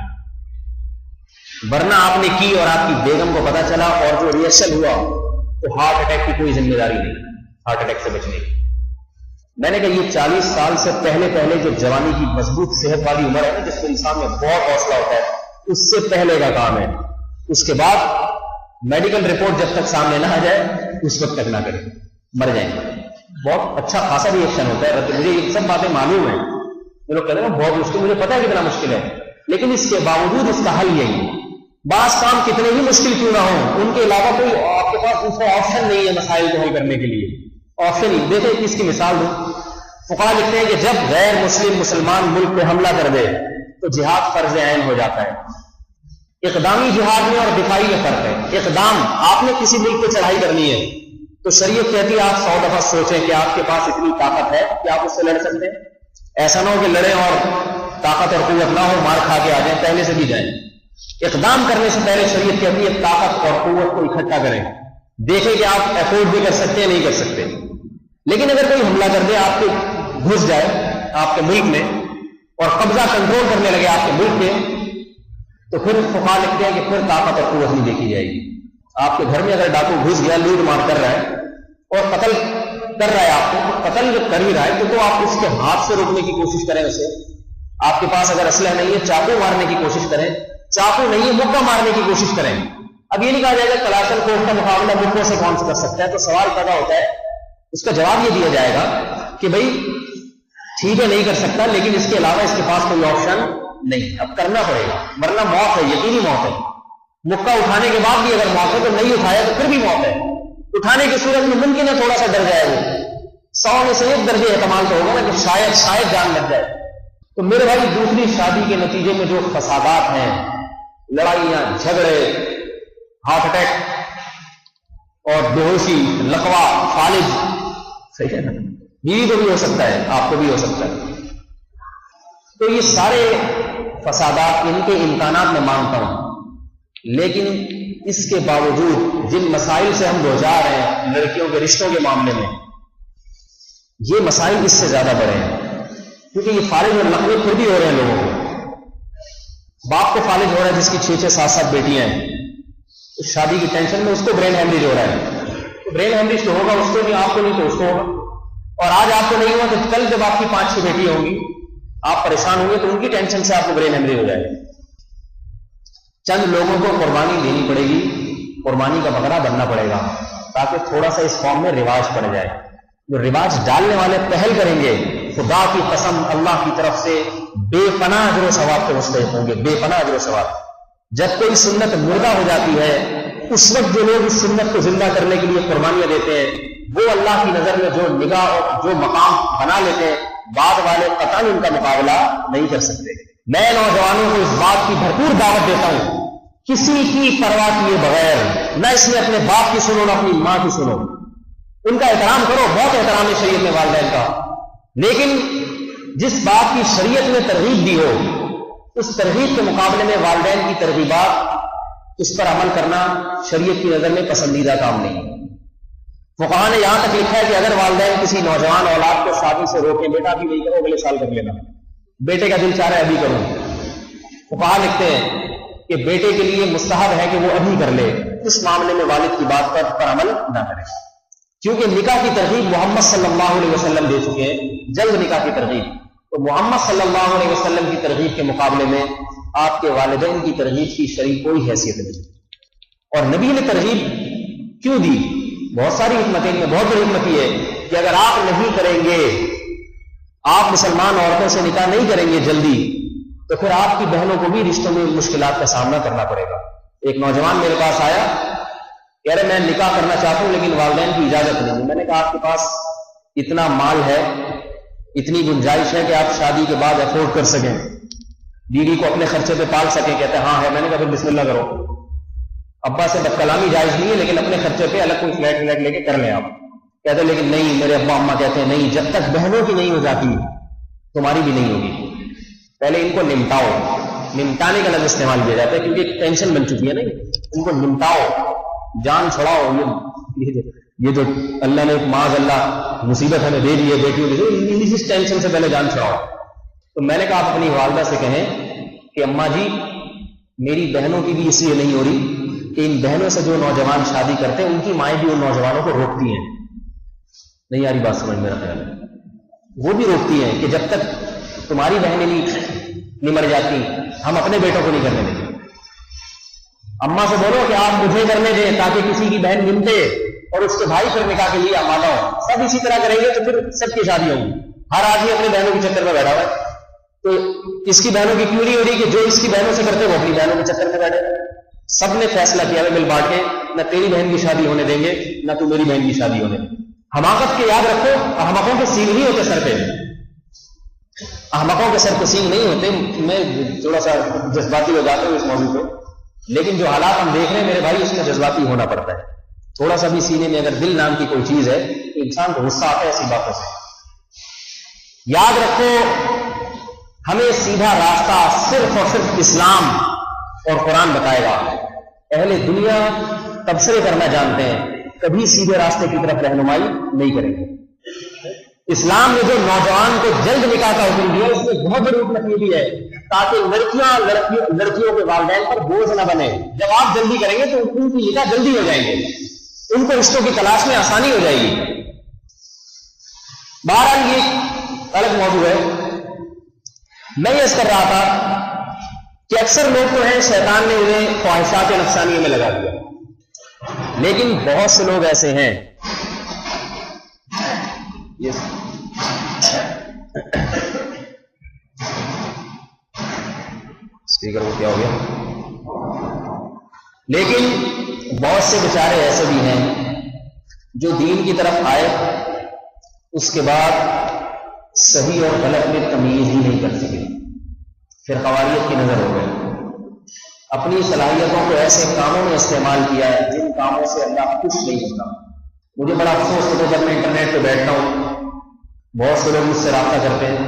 ورنہ آپ نے کی اور آپ کی بیگم کو پتا چلا اور جو ریئیکشن ہوا تو ہارٹ اٹیک کی کوئی ذمہ داری نہیں، ہارٹ اٹیک سے بچنے کی۔ میں نے کہا یہ 40 سال سے پہلے جو جوانی کی مضبوط صحت والی عمر ہے نا، جس میں انسان میں بہت حوصلہ ہوتا ہے، اس سے پہلے کا کام ہے۔ اس کے بعد میڈیکل رپورٹ جب تک سامنے نہ آ جائے اس وقت تک نہ کریں، مر جائیں گے۔ بہت اچھا خاصا ریئیکشن ہوتا ہے، مجھے یہ سب باتیں معلوم ہیں، جو لوگ کہتے ہیں بہت مشکل، مجھے پتا ہے کتنا مشکل ہے، لیکن اس کے باوجود اس کا حل یہی ہے۔ بعض کام کتنے ہی مشکل کیوں نہ ہوں، ان کے علاوہ کوئی آپ کے پاس دوسرا آپشن نہیں ہے مسائل کو حل کرنے کے لیے، آپشن ہی۔ دیکھیں اس کی مثال دوں، فقہا لکھتے ہیں کہ جب غیر مسلم مسلمان ملک پہ حملہ کر دے تو جہاد فرض عین ہو جاتا ہے۔ اقدامی جہاد میں اور دفاعی میں فرق ہے۔ اقدام، آپ نے کسی ملک پہ چڑھائی کرنی ہے تو شریعت کہتی ہے آپ 100 دفعہ سوچیں کہ آپ کے پاس اتنی طاقت ہے کہ آپ اس سے لڑ سکتے ہیں۔ ایسا نہ ہو کہ لڑیں اور طاقت اور قوت نہ ہو، مار کھا کے آ جائیں، پہلے سے بھی جائیں۔ اقدام کرنے سے پہلے شریعت کہتی ہے طاقت اور قوت کو اکٹھا کریں، دیکھیں کہ آپ افورڈ بھی کر سکتے ہیں نہیں کر سکتے۔ لیکن اگر کوئی حملہ کر دے، آپ کے گھس جائے آپ کے ملک میں اور قبضہ کنٹرول کرنے لگے آپ کے ملک میں، تو پھر فقہا لکھتے ہیں کہ پھر طاقت اور قوت نہیں دیکھی جائے گی۔ آپ کے گھر میں اگر ڈاکو گھس گیا، لوٹ مار کر رہا ہے اور قتل کر رہا ہے آپ کو، تو قتل جب کر ہی رہا ہے تو آپ اس کے ہاتھ سے روکنے کی کوشش کریں اسے۔ آپ کے پاس اگر اسلحہ نہیں ہے، چاقو مارنے کی کوشش کریں، چاقو نہیں ہے مکہ مارنے کی کوشش کریں۔ اب یہ نہیں کہا جائے گا کلاشن کوف کا مقابلہ مکوں سے کون سے کر سکتا ہے، تو سوال پیدا ہوتا ہے، اس کا جواب یہ دیا جائے گا کہ بھائی ٹھیک ہے نہیں کر سکتا، لیکن اس کے علاوہ اس کے پاس کوئی آپشن نہیں، اب کرنا پڑے گا، ورنہ موت ہے، یقینی موت ہے۔ مکہ اٹھانے کے بعد بھی اگر موت ہے تو نہیں اٹھایا تو پھر بھی موت ہے۔ اٹھانے کی صورت میں ممکن ہے تھوڑا سا ڈر جائے، وہ 100 میں سے 1 درجے احتمال تو ہوگا نا کہ شاید جان لگ جائے۔ تو میرے بھائی دوسری شادی کے نتیجے میں جو فسادات ہیں، لڑائیاں، جھگڑے، ہارٹ اٹیک اور بے ہوشی، لقوا، فالج، صحیح ہے نا، بیوی کو بھی ہو سکتا ہے، آپ کو بھی ہو سکتا ہے۔ تو یہ سارے فسادات، ان کے امکانات میں مانتا ہوں، لیکن اس کے باوجود جن مسائل سے ہم دوچار ہیں لڑکیوں کے رشتوں کے معاملے میں، یہ مسائل اس سے زیادہ بڑے ہیں، کیونکہ یہ فالج اور لقوے پھر بھی ہو رہے ہیں لوگوں کو۔ باپ کو فالج ہو رہا ہے جس کی 6 7 7 بیٹیاں ہیں، اس شادی کی ٹینشن میں اس کو برین ہیمریج ہو رہا ہے۔ تو برین ہیمریج تو ہوگا اس کو بھی، آپ کو نہیں تو اس کو ہوگا، اور آج آپ کو نہیں ہوا تو کل جب آپ کی 5 6 بیٹیاں ہوں گی، آپ پریشان ہوں گے تو ان کی ٹینشن سے آپ کو برین ہیمریج ہو جائے گا۔ چند لوگوں کو قربانی دینی پڑے گی، قربانی کا بکرا بننا پڑے گا، تاکہ تھوڑا سا اس قوم میں رواج پڑ جائے۔ جو رواج ڈالنے والے پہل کریں گے، خدا کی قسم اللہ کی طرف سے بے پناہ اجر و ثواب کے مستحق ہوں گے، بے پناہ اجر و ثواب۔ جب کوئی سنت مردہ ہو جاتی ہے، اس وقت جو لوگ اس سنت کو زندہ کرنے کے لیے قربانیاں دیتے ہیں، وہ اللہ کی نظر میں جو نگاہ اور جو مقام بنا لیتے ہیں، بعد والے قطعاً ان کا مقابلہ نہیں کر سکتے۔ میں نوجوانوں کو اس بات کی بھرپور دعوت دیتا ہوں، کسی کی پرواہ کیے بغیر، نہ اس میں اپنے باپ کی سنو نہ اپنی ماں کی سنو، ان کا احترام کرو، بہت احترام ہے شریعت میں والدین کا، لیکن جس بات کی شریعت میں ترغیب دی ہو، اس ترغیب کے مقابلے میں والدین کی ترغیبات، اس پر عمل کرنا شریعت کی نظر میں پسندیدہ کام نہیں۔ فقہاء نے یہاں تک لکھا ہے کہ اگر والدین کسی نوجوان اولاد کو شادی سے روکیں، بیٹا ابھی نہیں کرو اگلے سال کر لینا، بیٹے کا دل چاہ رہا ہے ابھی کروں، فقہاء لکھتے ہیں کہ بیٹے کے لیے مستحب ہے کہ وہ ابھی کر لے، اس معاملے میں والد کی بات پر عمل نہ کرے، کیونکہ نکاح کی ترغیب محمد صلی اللہ علیہ وسلم دے چکے ہیں، جلد نکاح کی ترغیب، تو محمد صلی اللہ علیہ وسلم کی ترغیب کے مقابلے میں آپ کے والدین کی ترغیب کی شرعی کوئی حیثیت نہیں۔ اور نبی نے ترغیب کیوں دی؟ بہت ساری حکمتیں میں بہت بڑی حکمت یہ ہے کہ اگر آپ نہیں کریں گے، آپ مسلمان عورتوں سے نکاح نہیں کریں گے جلدی، تو پھر آپ کی بہنوں کو بھی رشتوں میں مشکلات کا سامنا کرنا پڑے گا۔ ایک نوجوان میرے پاس آیا، کہہ رہے میں نکاح کرنا چاہتا ہوں لیکن والدین کی اجازت نہیں ہے۔ میں نے کہا آپ کے پاس اتنا مال ہے، اتنی گنجائش ہے کہ آپ شادی کے بعد افورڈ کر سکیں، بیوی کو اپنے خرچے پہ پال سکیں؟ کہتے ہیں ہاں ہے۔ میں نے کہا پھر بسم اللہ کرو، ابا سے بد کلامی جائز نہیں ہے، لیکن اپنے خرچے پہ الگ کوئی فلیٹ لے کے کر لیں آپ. کہتے ہیں لیکن نہیں، میرے ابا اما کہتے ہیں نہیں، جب تک بہنوں کی نہیں ہو جاتی تمہاری بھی نہیں ہوگی. پہلے ان کو نمٹاؤ. نمٹانے کا لفظ استعمال کیا جاتا ہے کیونکہ ایک ٹینشن بن چکی ہے نا. ان کو نمٹاؤ، جان چھڑاؤ. یہ جو اللہ نے معاذ اللہ مصیبت ہمیں دے دی ہے بیٹیوں کی، اس ٹینشن سے پہلے جان چھڑاؤ. تو میں نے کہا آپ اپنی والدہ سے کہیں کہ اماں جی میری بہنوں کی بھی اس لیے نہیں ہو رہی کہ ان بہنوں سے جو نوجوان شادی کرتے ہیں ان کی مائیں بھی ان نوجوانوں کو روکتی ہیں. نہیں آ رہی بات سمجھ میرا خیال ہے. وہ بھی روکتی ہیں کہ جب تک تمہاری بہنیں نہیں مر جاتی ہم اپنے بیٹوں کو نہیں کرنے دیں. اماں سے بولو کہ آپ مجھے کرنے دیں تاکہ کسی کی بہن ملتے اور اس کے بھائی پھر نکاح کے لیے آمادہ ہو. سب اسی طرح کریں گے تو پھر سب کی شادی ہوگی. ہر آدمی اپنے بہنوں کے چکر میں بیٹھا ہوا ہے. تو اس کی بہنوں کی کیوں نہیں ہو رہی کہ جو اس کی بہنوں سے کرتے وہ اپنی بہنوں کے چکر میں بیٹھے. سب نے فیصلہ کیا ہے مل بانٹ کے نہ تیری بہن کی شادی ہونے دیں گے نہ تو میری بہن کی شادی ہونے دیں گے. حماقت کے یاد رکھو، احمقوں کے سینگ نہیں ہوتے سر پہ. احمقوں کے سر پہ سینگ نہیں ہوتے. میں تھوڑا سا جذباتی ہو جاتا ہوں اس موضوع پہ، لیکن جو حالات ہم دیکھ رہے ہیں میرے بھائی اس میں جذباتی ہونا پڑتا ہے. تھوڑا سا بھی سینے میں اگر دل نام کی کوئی چیز ہے تو انسان کو غصہ آتا ہے ایسی باتوں سے. یاد رکھو ہمیں سیدھا راستہ صرف اور صرف اسلام اور قرآن بتائے گا. اہل دنیا تبصرے کرنا جانتے ہیں، کبھی سیدھے راستے کی طرف رہنمائی نہیں کریں گے. اسلام نے جو نوجوان کو جلد نکاح کا حکم دیا اس میں بہت بڑی حکمت یہ بھی ہے تاکہ لڑکیوں کے والدین پر بوجھ نہ بنے. جب آپ جلدی کریں گے تو ان کی نکاح جلدی ہو جائیں گے، ان کو رشتوں کی تلاش میں آسانی ہو جائے گی. بہرحال یہ الگ موضوع ہے. میں یہ کر رہا تھا کہ اکثر لوگ تو ہیں شیطان نے انہیں خواہشات نفسانیوں میں لگا دیا، لیکن بہت سے لوگ ایسے ہیں اسپیکر کو کیا ہو گیا، لیکن بہت سے بیچارے ایسے بھی ہیں جو دین کی طرف آئے اس کے بعد صحیح اور غلط میں تمیز ہی نہیں کر سکے، پھر قواریت کی نظر ہو گئے. اپنی صلاحیتوں کو ایسے کاموں میں استعمال کیا ہے جن کاموں سے اللہ خوش نہیں ہوتا. مجھے بڑا افسوس ہوتا ہے جب میں انٹرنیٹ پہ بیٹھتا ہوں، بہت سے لوگ مجھ سے رابطہ کرتے ہیں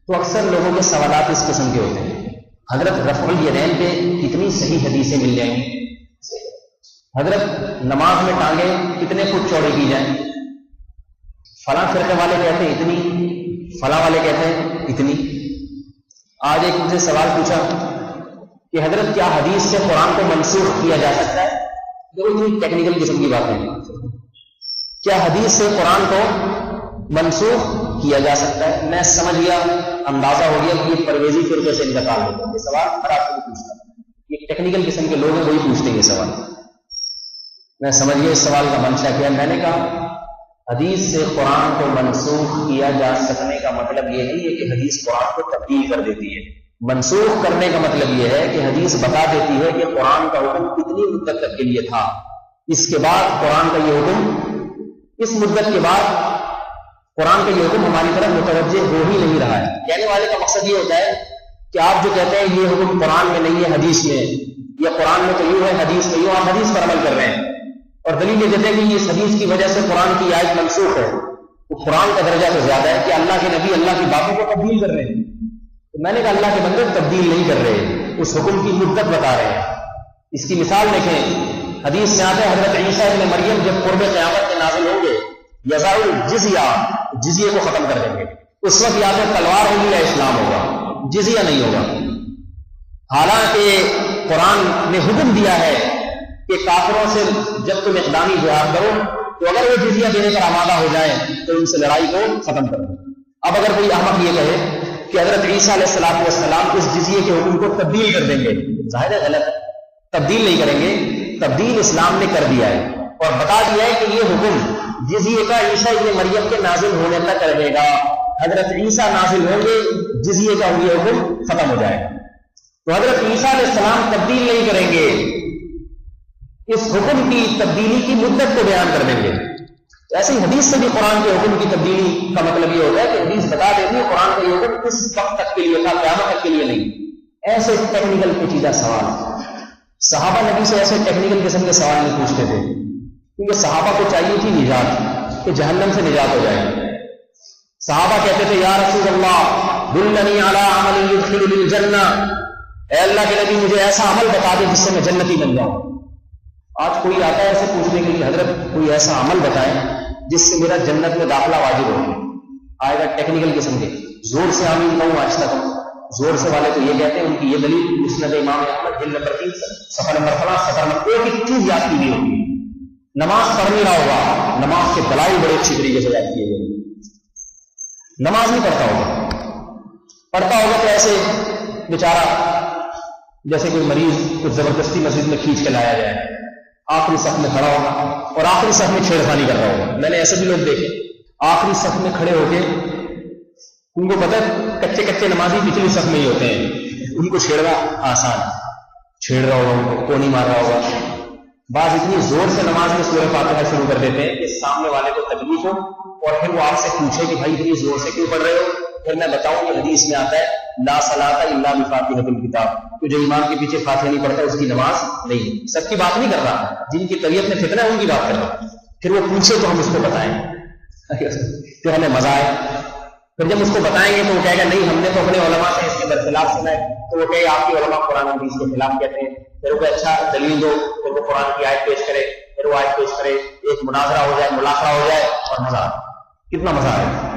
تو اکثر لوگوں کے سوالات اس قسم کے ہوتے ہیں. حضرت رفع الیدین پہ کتنی صحیح حدیثیں مل جائیں گی؟ حضرت نماز میں ٹانگیں کتنے فٹ چوڑی کی جائیں؟ فلاں فرقے والے کہتے ہیں اتنی، فلاں والے کہتے ہیں اتنی. آج ایک مجھے سوال پوچھا کہ حضرت کیا حدیث سے قرآن کو منسوخ کیا جا سکتا ہے؟ جو اتنی ٹیکنیکل قسم کی باتیں ہیں. کیا حدیث سے قرآن کو منسوخ کیا جا سکتا ہے؟ میں سمجھ گیا، اندازہ ہو گیا کہ یہ پرویزی فرقے سے انتقال ہوگا. یہ سوال ہر آپ کو پوچھتا ہے، یہ ٹیکنیکل قسم کے لوگ ہیں وہی پوچھتے ہیں یہ سوال. میں سمجھ گیا اس سوال کا منشا کیا. میں نے کہا حدیث سے قرآن کو منسوخ کیا جا سکنے کا مطلب یہ نہیں ہے کہ حدیث قرآن کو تبدیل کر دیتی ہے. منسوخ کرنے کا مطلب یہ ہے کہ حدیث بتا دیتی ہے کہ قرآن کا حکم کتنی مدت تک کے لیے تھا، اس کے بعد قرآن کا یہ حکم، اس مدت کے بعد قرآن کا یہ حکم ہماری طرف متوجہ ہو ہی نہیں رہا ہے. کہنے والے کا مقصد یہ ہوتا ہے کہ آپ جو کہتے ہیں یہ حکم قرآن میں نہیں ہے حدیث میں، یا قرآن میں تو یوں ہے حدیث میں یوں، آپ حدیث پر عمل کر رہے ہیں اور دلیل یہ دیتے ہیں کہ اس حدیث کی وجہ سے قرآن کی آیت منسوخ ہے. تو قرآن کا درجہ تو زیادہ ہے کہ اللہ کے نبی اللہ کی باتوں کو تبدیل کر رہے ہیں. تو میں نے کہا اللہ کے بندے تبدیل نہیں کر رہے، اس حکم کی مدت بتا رہے ہیں. اس کی مثال دیکھیں، حدیث میں آتا ہے حضرت عیسیٰ ابن مریم جب قرب قیامت کے نازل ہوں گے یزال الجزیہ، جزیے کو ختم کر دیں گے. اس وقت یا تو تلوار ہوگی یا اسلام ہوگا، جزیہ نہیں ہوگا. حالانکہ قرآن نے حکم دیا ہے کہ کافروں سے جب تم اقدامی جہاد کرو تو اگر وہ جزیہ دینے پر آمادہ ہو جائیں تو ان سے لڑائی کو ختم کر دو. اب اگر کوئی احمق یہ کہے کہ حضرت عیسیٰ علیہ السلام اس جزیے کے حکم کو تبدیل کر دیں گے، ظاہر ہے غلط ہے. تبدیل نہیں کریں گے، تبدیل اسلام نے کر دیا ہے اور بتا دیا ہے کہ یہ حکم جزیے کا عیسیٰ ابن مریم کے نازل ہونے تک رہے گا. حضرت عیسیٰ نازل ہوں گے جزیے کا یہ حکم ختم ہو جائے گا. تو حضرت عیسیٰ علیہ السلام تبدیل نہیں کریں گے، اس حکم کی تبدیلی کی مدت کو بیان کر دیں گے. ایسی حدیث سے بھی قرآن کے حکم کی تبدیلی کا مطلب یہ ہوتا ہے کہ حدیث بتا دیتی ہے قرآن کا یہ حکم اس وقت تک کے لیے تھا، قیامت تک کے لیے نہیں. ایسے ٹیکنیکل پیچیدہ سوال صحابہ نبی سے ایسے ٹیکنیکل قسم کے سوال نہیں پوچھتے تھے، کیونکہ صحابہ کو چاہیے تھی نجات، کہ جہنم سے نجات ہو جائے۔ صحابہ کہتے تھے یا رسول اللہ دلنی علی عمل یدخلنی الجنہ، اے اللہ کے نبی مجھے ایسا عمل بتا دے جس سے میں جنتی بن جاؤں۔ آج کوئی آتا ہے ایسے پوچھنے کے لیے حضرت کوئی ایسا عمل بتائیں جس سے میرا جنت میں داخلہ واجب ہو، آئے گا ٹیکنیکل قسم کے، زور سے آمین کہوں آہستہ کہوں۔ زور سے والے تو یہ کہتے ہیں، ان کی یہ دلیل مسند امام احمد جلد نمبر 3 صفحہ نمبر فلاں سطر نمبر 1 کی چیز یاد کی گئی ہوگی۔ نماز پڑھ نہیں رہا ہوگا، نماز کے دلائل بڑے اچھی طریقے سے یاد کیے گئے، نماز نہیں پڑھتا ہوگا، پڑھتا ہوگا تو ایسے بیچارہ جیسے کوئی مریض کچھ زبردستی مسجد میں کھینچ کے لایا جائے، آخری صف میں کھڑا ہوگا اور آخری صف میں چھیڑخانی کر رہا ہوگا۔ میں نے ایسے بھی لوگ دیکھے آخری صف میں کھڑے ہو کے، ان کو پتہ ہے کچے کچے نمازی پچھلی صف میں ہی ہوتے ہیں، ان کو چھیڑنا آسان، چھیڑ رہا ہوگا، ان کو کونی مار رہا ہوگا۔ بعض اتنی زور سے نماز میں سورہ فاتحہ شروع کر دیتے ہیں کہ سامنے والے کو تکلیف ہو اور پھر وہ آپ سے پوچھے کہ بھائی اتنی زور سے کیوں پڑھ رہے ہو؟ پھر میں بتاؤں کہ حدیث میں آتا ہے لا صلاۃ الا بفاتحۃ الکتاب، تو جو امام کے پیچھے فاتحہ نہیں پڑھتا اس کی نماز نہیں۔ سب کی بات نہیں کر رہا، جن کی طبیعت میں فتنہ ہے ان کی بات کر رہا۔ پھر وہ پوچھے تو ہم اس کو بتائیں، پھر ہمیں مزہ آئے۔ پھر جب اس کو بتائیں گے تو وہ کہے گا نہیں ہم نے تو اپنے علماء سے اس کے برخلاف سنا ہے، تو وہ کہے آپ کے علماء قرآن حدیث کے خلاف کہتے ہیں۔ پھر وہ اچھا دلیل دو، پھر وہ قرآن کی آیت پیش کرے، پھر وہ آیت پیش کرے، ایک مناظرہ ہو جائے، ملاقہ ہو جائے اور مزہ، کتنا مزہ آئے۔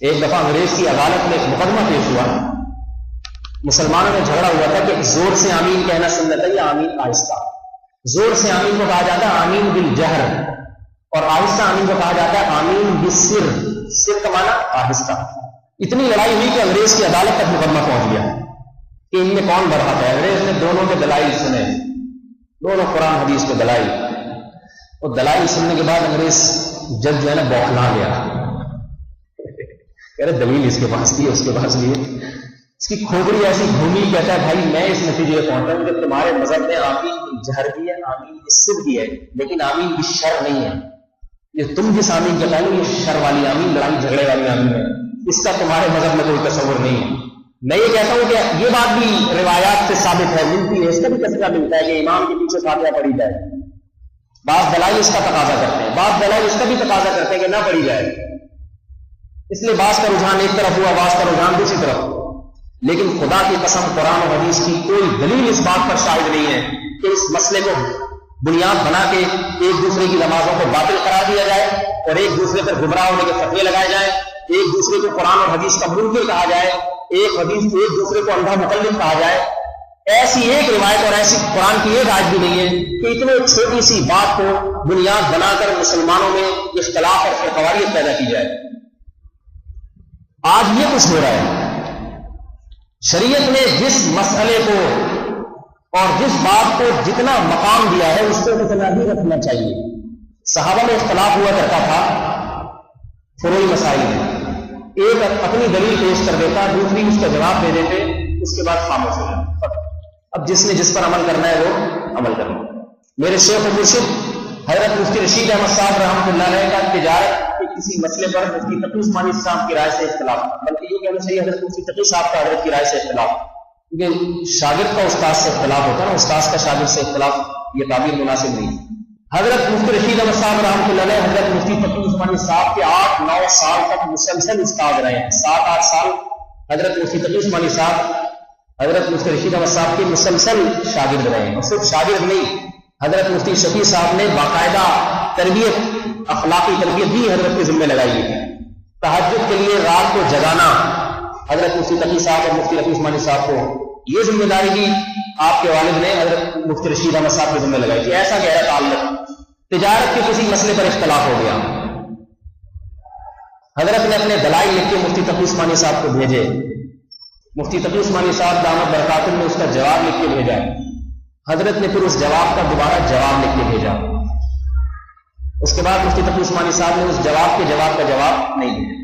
ایک دفعہ انگریز کی عدالت میں ایک مقدمہ پیش ہوا، مسلمانوں میں جھگڑا ہوا تھا کہ زور سے آمین کہنا سنت ہے یا آمین آہستہ۔ زور سے آمین کو کہا جاتا ہے آمین بالجہر، اور آہستہ آمین کو کہا جاتا ہے آمین بالسر، سر کا معنی آہستہ۔ اتنی لڑائی ہوئی کہ انگریز کی عدالت تک مقدمہ پہنچ گیا کہ ان میں کون برحق ہے۔ انگریز نے دونوں کے دلائل سنے، دونوں قرآن حدیث کے دلائل، اور دلائل سننے کے بعد انگریز جج جو ہے نا بوکھلا گیا، کہہ رہے دلیل اس کے پاس بھی ہے، اس کے پاس بھی ہے، اس کی کھوپڑی ایسی گھومی، کہتا ہے بھائی میں اس نتیجے پہ پہنچا ہوں کہ تمہارے مذہب میں آمین جہر بھی ہے، آمین بالسر بھی ہے، لیکن آمین بالشر نہیں ہے۔ یہ تم جس آمین کہتا ہے یہ شر والی آمین، لڑائی جھگڑے والی آمین ہے، اس کا تمہارے مذہب میں کوئی تصور نہیں ہے۔ میں یہ کہتا ہوں کہ یہ بات بھی روایات سے ثابت ہے، ملتی ہے، اس کا بھی تذکرہ ملتا ہے کہ امام کے پیچھے فاتحہ پڑھی جائے۔ بعض دلائل اس کا تقاضا کرتے ہیں، بعض دلائل اس کا بھی تقاضا کرتے ہیں کہ نہ پڑھی جائے، اس لیے بعض کا رجحان ایک طرف ہوا، بعض کا رجحان دوسری طرف۔ لیکن خدا کی قسم قرآن و حدیث کی کوئی دلیل اس بات پر شاہد نہیں ہے کہ اس مسئلے کو بنیاد بنا کے ایک دوسرے کی نمازوں کو باطل قرار دیا جائے اور ایک دوسرے پر گمراہ ہونے کے فتوے لگائے جائیں، ایک دوسرے کو قرآن اور حدیث کا منکر کہا جائے، ایک دوسرے کو اندھا مقلد کہا جائے۔ ایسی ایک روایت اور ایسی قرآن کی ایک آیت بھی نہیں ہے کہ اتنے چھوٹی سی بات کو بنیاد بنا کر مسلمانوں میں اختلاف اور فرقواریت پیدا کی جائے۔ آج یہ کچھ ہو رہا ہے۔ شریعت نے جس مسئلے کو اور جس بات کو جتنا مقام دیا ہے اس کو اتنا ہی رکھنا چاہیے۔ صحابہ میں اختلاف ہوا کرتا تھا فروعی مسائل میں، ایک اپنی دلیل پیش کر دیتا، دوسری اس کا جواب دے دیتے، اس کے بعد خاموش ہو جاتا۔ اب جس نے جس پر عمل کرنا ہے وہ عمل کرنا۔ میرے شیخ و مرشد حضرت مفتی رشید احمد صاحب رحمۃ اللہ علیہ کا تجارت کے کسی مسئلے پر مفتی تقی عثمانی صاحب کی رائے سے اختلاف، بلکہ یہ کہنا چاہیے حضرت مفتی تقی صاحب کا حضرت کی رائے سے اختلاف، کیونکہ شاگرد کا استاد سے اختلاف ہوتا ہے نا، استاد کا شاگرد سے اختلاف، یہ تعبیر مناسب نہیں۔ حضرت مفتی رشید احمد صاحب رحمۃ اللہ علیہ حضرت مفتی تقی عثمانی صاحب کے 8-9 سال تک مسلسل استاد رہے ہیں، 7-8 سال حضرت مفتی تقی عثمانی صاحب حضرت مفتی رشید احمد صاحب کے مسلسل شاگرد رہے ہیں، اور صرف شاگرد نہیں، حضرت مفتی شفیع صاحب نے باقاعدہ تربیت، اخلاقی تربیت بھی حضرت کے ذمہ لگائی ہے۔ تہجد کے لیے رات کو جگانا حضرت مفتی تقی صاحب اور مفتی رفیع عثمانی صاحب کو یہ ذمہ داری بھی آپ کے والد نے حضرت مفتی رشید احمد صاحب کے ذمہ لگائی تھی۔ ایسا گہرا تعلق، تجارت کے کسی مسئلے پر اختلاف ہو گیا، حضرت نے اپنے دلائل لکھ کے مفتی تقی عثمانی صاحب کو بھیجے، مفتی تقی عثمانی صاحب دامت برکاتہ نے اس کا جواب لکھ کے بھیجا، حضرت نے پھر اس جواب کا دوبارہ جواب لکھ کے بھیجا، اس کے بعد مفتی تقی عثمانی صاحب نے اس جواب کے جواب کا جواب نہیں دیا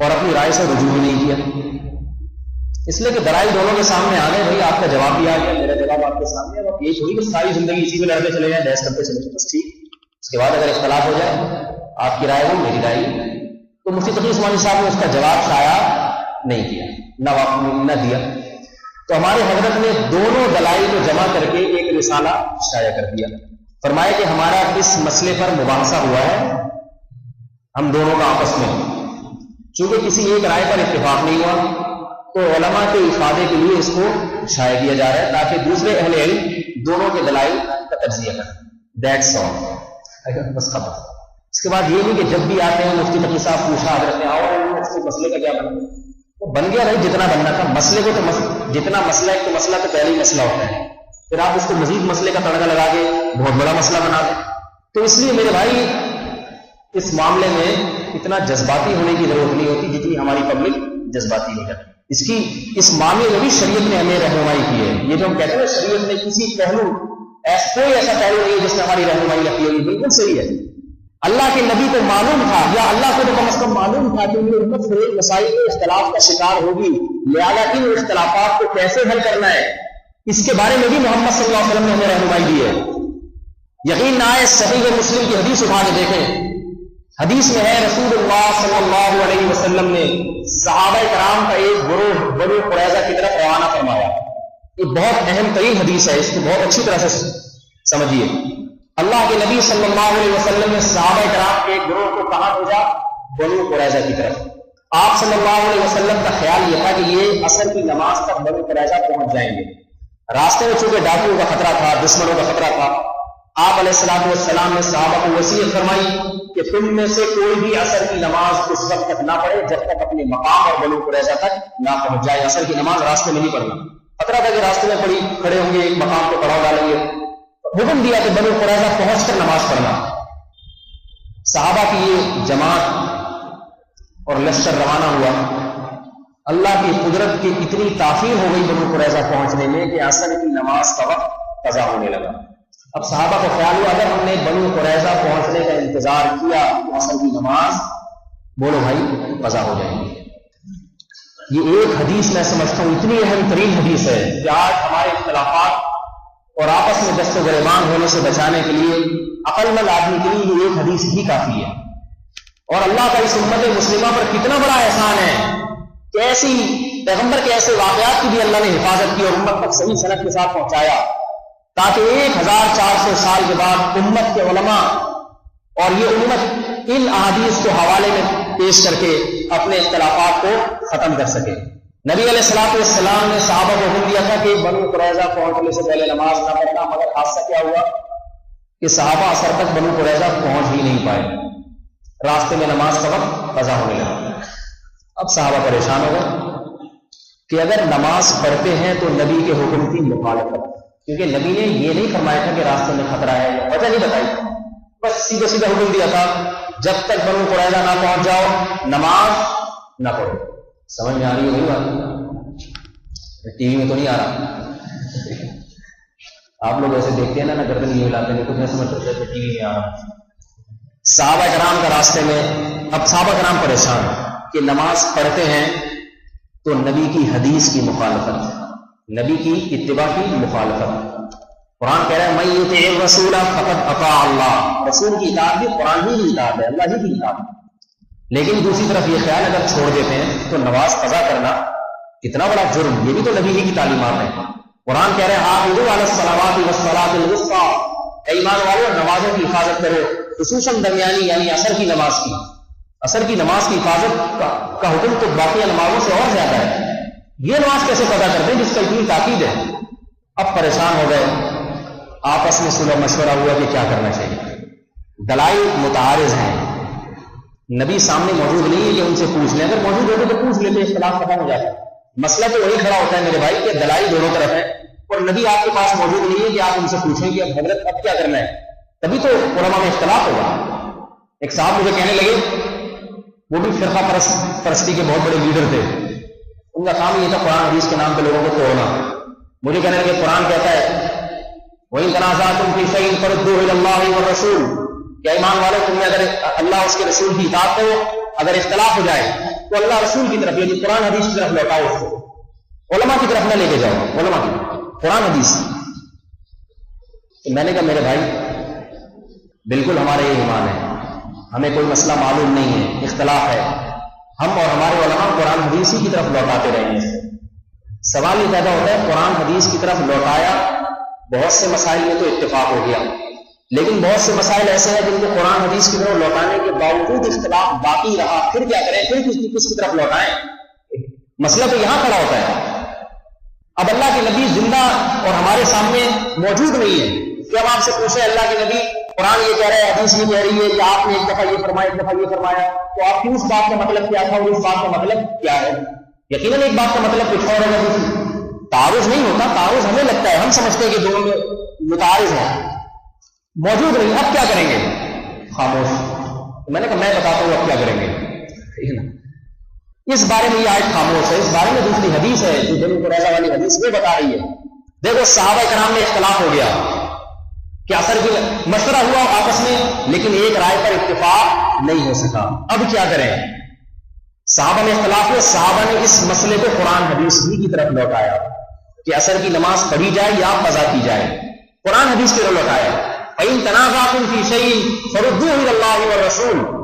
اور اپنی رائے سے رجوع نہیں کیا، اس لیے کہ دلائل دونوں کے سامنے آ گئے، بھائی آپ کا جواب بھی آ گیا، میرا جواب آپ کے سامنے ہے، اب یہ تھوڑی کہ ساری زندگی اسی میں لڑتے چلے جائیں، بحث کرتے چلے جائیں، بس ٹھیک، اس کے بعد اگر اختلاف ہو جائے آپ کی رائے ہو میری رائے، تو مفتی تقی عثمانی صاحب نے اس کا جواب شائع نہیں کیا، نہ دیا۔ تو ہمارے حضرت نے دونوں دلائل کو جمع کر کے ایک رسالہ شائع کر دیا. فرمایا کہ ہمارا اس مسئلے پر مباحثہ ہوا ہے ہم دونوں کا آپس میں، چونکہ کسی ایک رائے پر اتفاق نہیں ہوا تو علماء کے افادے کے لیے اس کو شائع کیا جا رہا ہے تاکہ دوسرے اہل علم دونوں کے دلائل کا تجزیہ کریں. دیٹس آل، بس خبر. اس کے بعد یہ نہیں کہ جب بھی آتے ہیں مفتی تقی صاحب پوچھا حضرت نے آؤ اس کے مسئلے کا کیا بنا، تو بن گیا بھائی جتنا بننا تھا. مسئلے کو تو جتنا مسئلہ ہے تو مسئلہ تو پہلے ہی مسئلہ ہوتا ہے، پھر آپ اس کو مزید مسئلے کا تڑکا لگا کے بہت بڑا مسئلہ بنا دیں. تو اس لیے میرے بھائی اس معاملے میں اتنا جذباتی ہونے کی ضرورت نہیں ہوتی جتنی ہماری پبلک جذباتی ہو جاتی. اس معاملے میں بھی شریعت نے ہمیں رہنمائی کی ہے. یہ جو ہم کہتے ہیں شریعت نے کسی پہلو کوئی ایسا پہلو نہیں ہے جس نے ہماری رہنمائی کی ہوگی، بالکل صحیح ہے. اللہ کے نبی کو معلوم تھا یا اللہ کو کم از کم معلوم تھا کہ یہ امت سے مسائل کے اختلاف کا شکار ہوگی، لہٰذا ان اختلافات کو کیسے حل کرنا ہے اس کے بارے میں بھی محمد صلی اللہ علیہ وسلم نے ہمیں رہنمائی دی ہے. یقین نہ آئے صحیح مسلم کی حدیث اٹھا کے دیکھیں. حدیث میں ہے رسول اللہ صلی اللہ علیہ وسلم نے صحابہ کرام کا ایک گروہ بنو قریظہ کی طرف روانہ فرمایا. یہ بہت اہم ترین حدیث ہے، اس کو بہت اچھی طرح سے سمجھیے. اللہ کے نبی صلی اللہ علیہ وسلم نے صحابہ کرام کے ایک گروہ کو کہاں بھیجا؟ بنو قریظہ کی طرف. آپ صلی اللہ علیہ وسلم کا خیال یہ تھا کہ یہ عصر کی نماز تک بنو قریظہ پہنچ جائیں گے. راستے میں چونکہ ڈاکیوں کا خطرہ تھا، دشمنوں کا خطرہ تھا، آپ علیہ الصلوۃ والسلام نے صحابہ کو وصیت فرمائی کہ تم میں سے کوئی بھی عصر کی نماز اس وقت تک نہ پڑھے جب تک اپنے مقام اور بنو قریظہ تک نہ پہنچ جائے. عصر کی نماز راستے میں نہیں پڑھنا. خطرہ تھا کہ راستے میں کھڑے ہوں گے، ایک مقام پہ پڑاؤ ڈالیں گے. حکم دیا کہ بنو قریظہ پہنچ کر نماز پڑھنا. صحابہ کی یہ جماعت اور لشکر روانہ ہوا. اللہ کی قدرت کی اتنی تاخیر ہو گئی بنو قریظہ پہنچنے میں کہ عصر کی نماز کا وقت قضا ہونے لگا. اب صحابہ کو خیال ہوا اگر ہم نے بنو قریظہ پہنچنے کا انتظار کیا تو عصر کی نماز بولو بھائی قضا ہو جائے گی. یہ ایک حدیث میں سمجھتا ہوں اتنی اہم ترین حدیث ہے کہ آج ہمارے اختلافات اور آپس میں دست و گریبان ہونے سے بچانے کے لیے عقل مند آدمی کے لیے یہ ایک حدیث ہی کافی ہے. اور اللہ کا اس امت مسلمہ پر کتنا بڑا احسان ہے کہ ایسی پیغمبر کے ایسے واقعات کی بھی اللہ نے حفاظت کی اور امت تک صحیح سند کے ساتھ پہنچایا تاکہ 1400 سال کے بعد امت کے علماء اور یہ امت ان احادیث کو حوالے میں پیش کر کے اپنے اختلافات کو ختم کر سکے. نبی علیہ الصلوۃ والسلام نے صحابہ کو حکم دیا تھا کہ بنو قریظہ پہنچنے سے پہلے نماز نہ پڑھنا، مگر حادثہ کیا ہوا کہ صحابہ عصر تک بنو قریظہ پہنچ ہی نہیں پائے. راستے میں نماز کا وقت قضا ہونے لگا. اب صحابہ پریشان ہو گئے کہ اگر نماز پڑھتے ہیں تو نبی کے حکم کی مخالفت، کیونکہ نبی نے یہ نہیں فرمایا تھا کہ راستے میں خطرہ ہے، وجہ نہیں بتائی، بس سیدھا سیدھا حکم دیا تھا جب تک بنو قریظہ نہ پہنچ جاؤ نماز نہ پڑھو. سمجھ میں آ رہی ہوگی بات؟ ٹی وی میں تو نہیں آ رہا. آپ لوگ ایسے دیکھتے ہیں نا گردن یہ ہلاتے ہیں، کچھ نہیں سمجھ رہے ٹی وی میں آ رہا. صحابہ کرام کا راستے میں اب صحابہ کرام پریشان کہ نماز پڑھتے ہیں تو نبی کی حدیث کی مخالفت، نبی کی اتباع کی مخالفت. قرآن کہہ رہا ہے من یطع الرسول فقد اطاع اللہ. رسول کی اطاعت بھی قرآن ہی کی اطاعت ہے، اللہ ہی کی اطاعت ہے. لیکن دوسری طرف یہ خیال اگر چھوڑ دیتے ہیں تو نماز قضا کرنا کتنا بڑا جرم، یہ بھی تو نبی ہی کی تعلیمات ہیں. قرآن کہہ رہے ہیں حافظوا علی الصلوات والصلاۃ الوسطی، اے ایمان والو نمازوں کی حفاظت کرو، خصوصاً درمیانی یعنی عصر کی نماز کی. عصر کی نماز کی حفاظت کا حکم تو باقی نمازوں سے اور زیادہ ہے. یہ نماز کیسے قضا کرتے ہیں جس کا اتنی تاکید ہے؟ اب پریشان ہو گئے، آپس میں صلح مشورہ ہوا کہ کیا کرنا چاہیے. دلائل متعارض ہیں، نبی سامنے موجود نہیں ہے کہ ان سے پوچھ لیں، اگر موجود ہوتے تو پوچھ لیتے، اختلاف ختم ہو جاتا. مسئلہ تو وہی کھڑا ہوتا ہے میرے بھائی کہ دلائل دونوں طرف ہے اور نبی آپ کے پاس موجود نہیں ہے کہ آپ ان سے پوچھیں کہ اب حضرت اب کیا کرنا ہے، تبھی تو علماء میں اختلاف ہوگا. ایک صاحب مجھے کہنے لگے، وہ بھی فرقہ پرستی کے بہت بڑے لیڈر تھے، ان کا کام یہ تھا قرآن حدیث کے نام پہ لوگوں کو توڑنا. مجھے کہنے لگے قرآن کہتا ہے وَإِن تَنَازَعْتُمْ فِي شَيْءٍ فَرُدُّوهُ إِلَى اللَّهِ وَالرَّسُولِ. کیا ایمان والے تم نے اگر اللہ اس کے رسول کی اطاعت کرو، اگر اختلاف ہو جائے تو اللہ رسول کی طرف یعنی قرآن حدیث کی طرف لوٹاؤ، اس کو علماء کی طرف نہ لے کے جاؤ، علماء کی قرآن حدیث. تو میں نے کہا میرے بھائی بالکل ہمارا یہ ایمان ہے، ہمیں کوئی مسئلہ معلوم نہیں ہے، اختلاف ہے، ہم اور ہمارے علماء قرآن حدیث کی طرف لوٹاتے رہے ہیں. سوال یہ پیدا ہوتا ہے قرآن حدیث کی طرف لوٹایا، بہت سے مسائل میں تو اتفاق ہو گیا، لیکن بہت سے مسائل ایسے ہیں جن کو قرآن حدیث کی طرف لوٹانے کے باوجود اختلاف باقی رہا، پھر کیا کریں؟ پھر کس کی طرف لوٹائیں؟ مسئلہ تو یہاں کھڑا ہوتا ہے۔ اب اللہ کے نبی زندہ اور ہمارے سامنے موجود نہیں ہے کہ اب آپ سے پوچھیں اللہ کے نبی قرآن یہ کہہ رہا ہے، حدیث یہ کہہ رہی ہے کہ آپ نے ایک دفعہ یہ فرمایا، ایک دفعہ یہ فرمایا، تو آپ کی اس بات کا مطلب کیا تھا اور اس بات کا مطلب کیا ہے؟ یقیناً ایک بات کا مطلب کچھ اور ہے، تعارض نہیں ہوتا، تعارض ہمیں لگتا ہے، ہم سمجھتے ہیں کہ دونوں میں متعارض ہیں، موجود نہیں۔ اب کیا کریں گے؟ خاموش۔ میں نے کہا میں بتاتا ہوں اب کیا کریں گے۔ اس بارے میں یہ آیت خاموش ہے، اس بارے میں دوسری حدیث ہے جو بنو قریظہ والی حدیث میں بتا رہی ہے۔ دیکھو صحابہ کرام میں اختلاف ہو گیا کہ اثر کی مشورہ ہوا آپس میں، لیکن ایک رائے پر اتفاق نہیں ہو سکا۔ اب کیا کریں؟ صحابہ میں اختلاف ہوا، صحابہ نے اس مسئلے کو قرآن حدیث کی طرف لوٹایا کہ اثر کی نماز پڑھی جائے یا قضا کی جائے، قرآن حدیث کی طرف لوٹایا۔ فَإِن تَنَازَعْتُمْ فِي شَيْءٍ فَرُدُّوهُ إِلَى اللَّهِ وَالرَّسُولِ،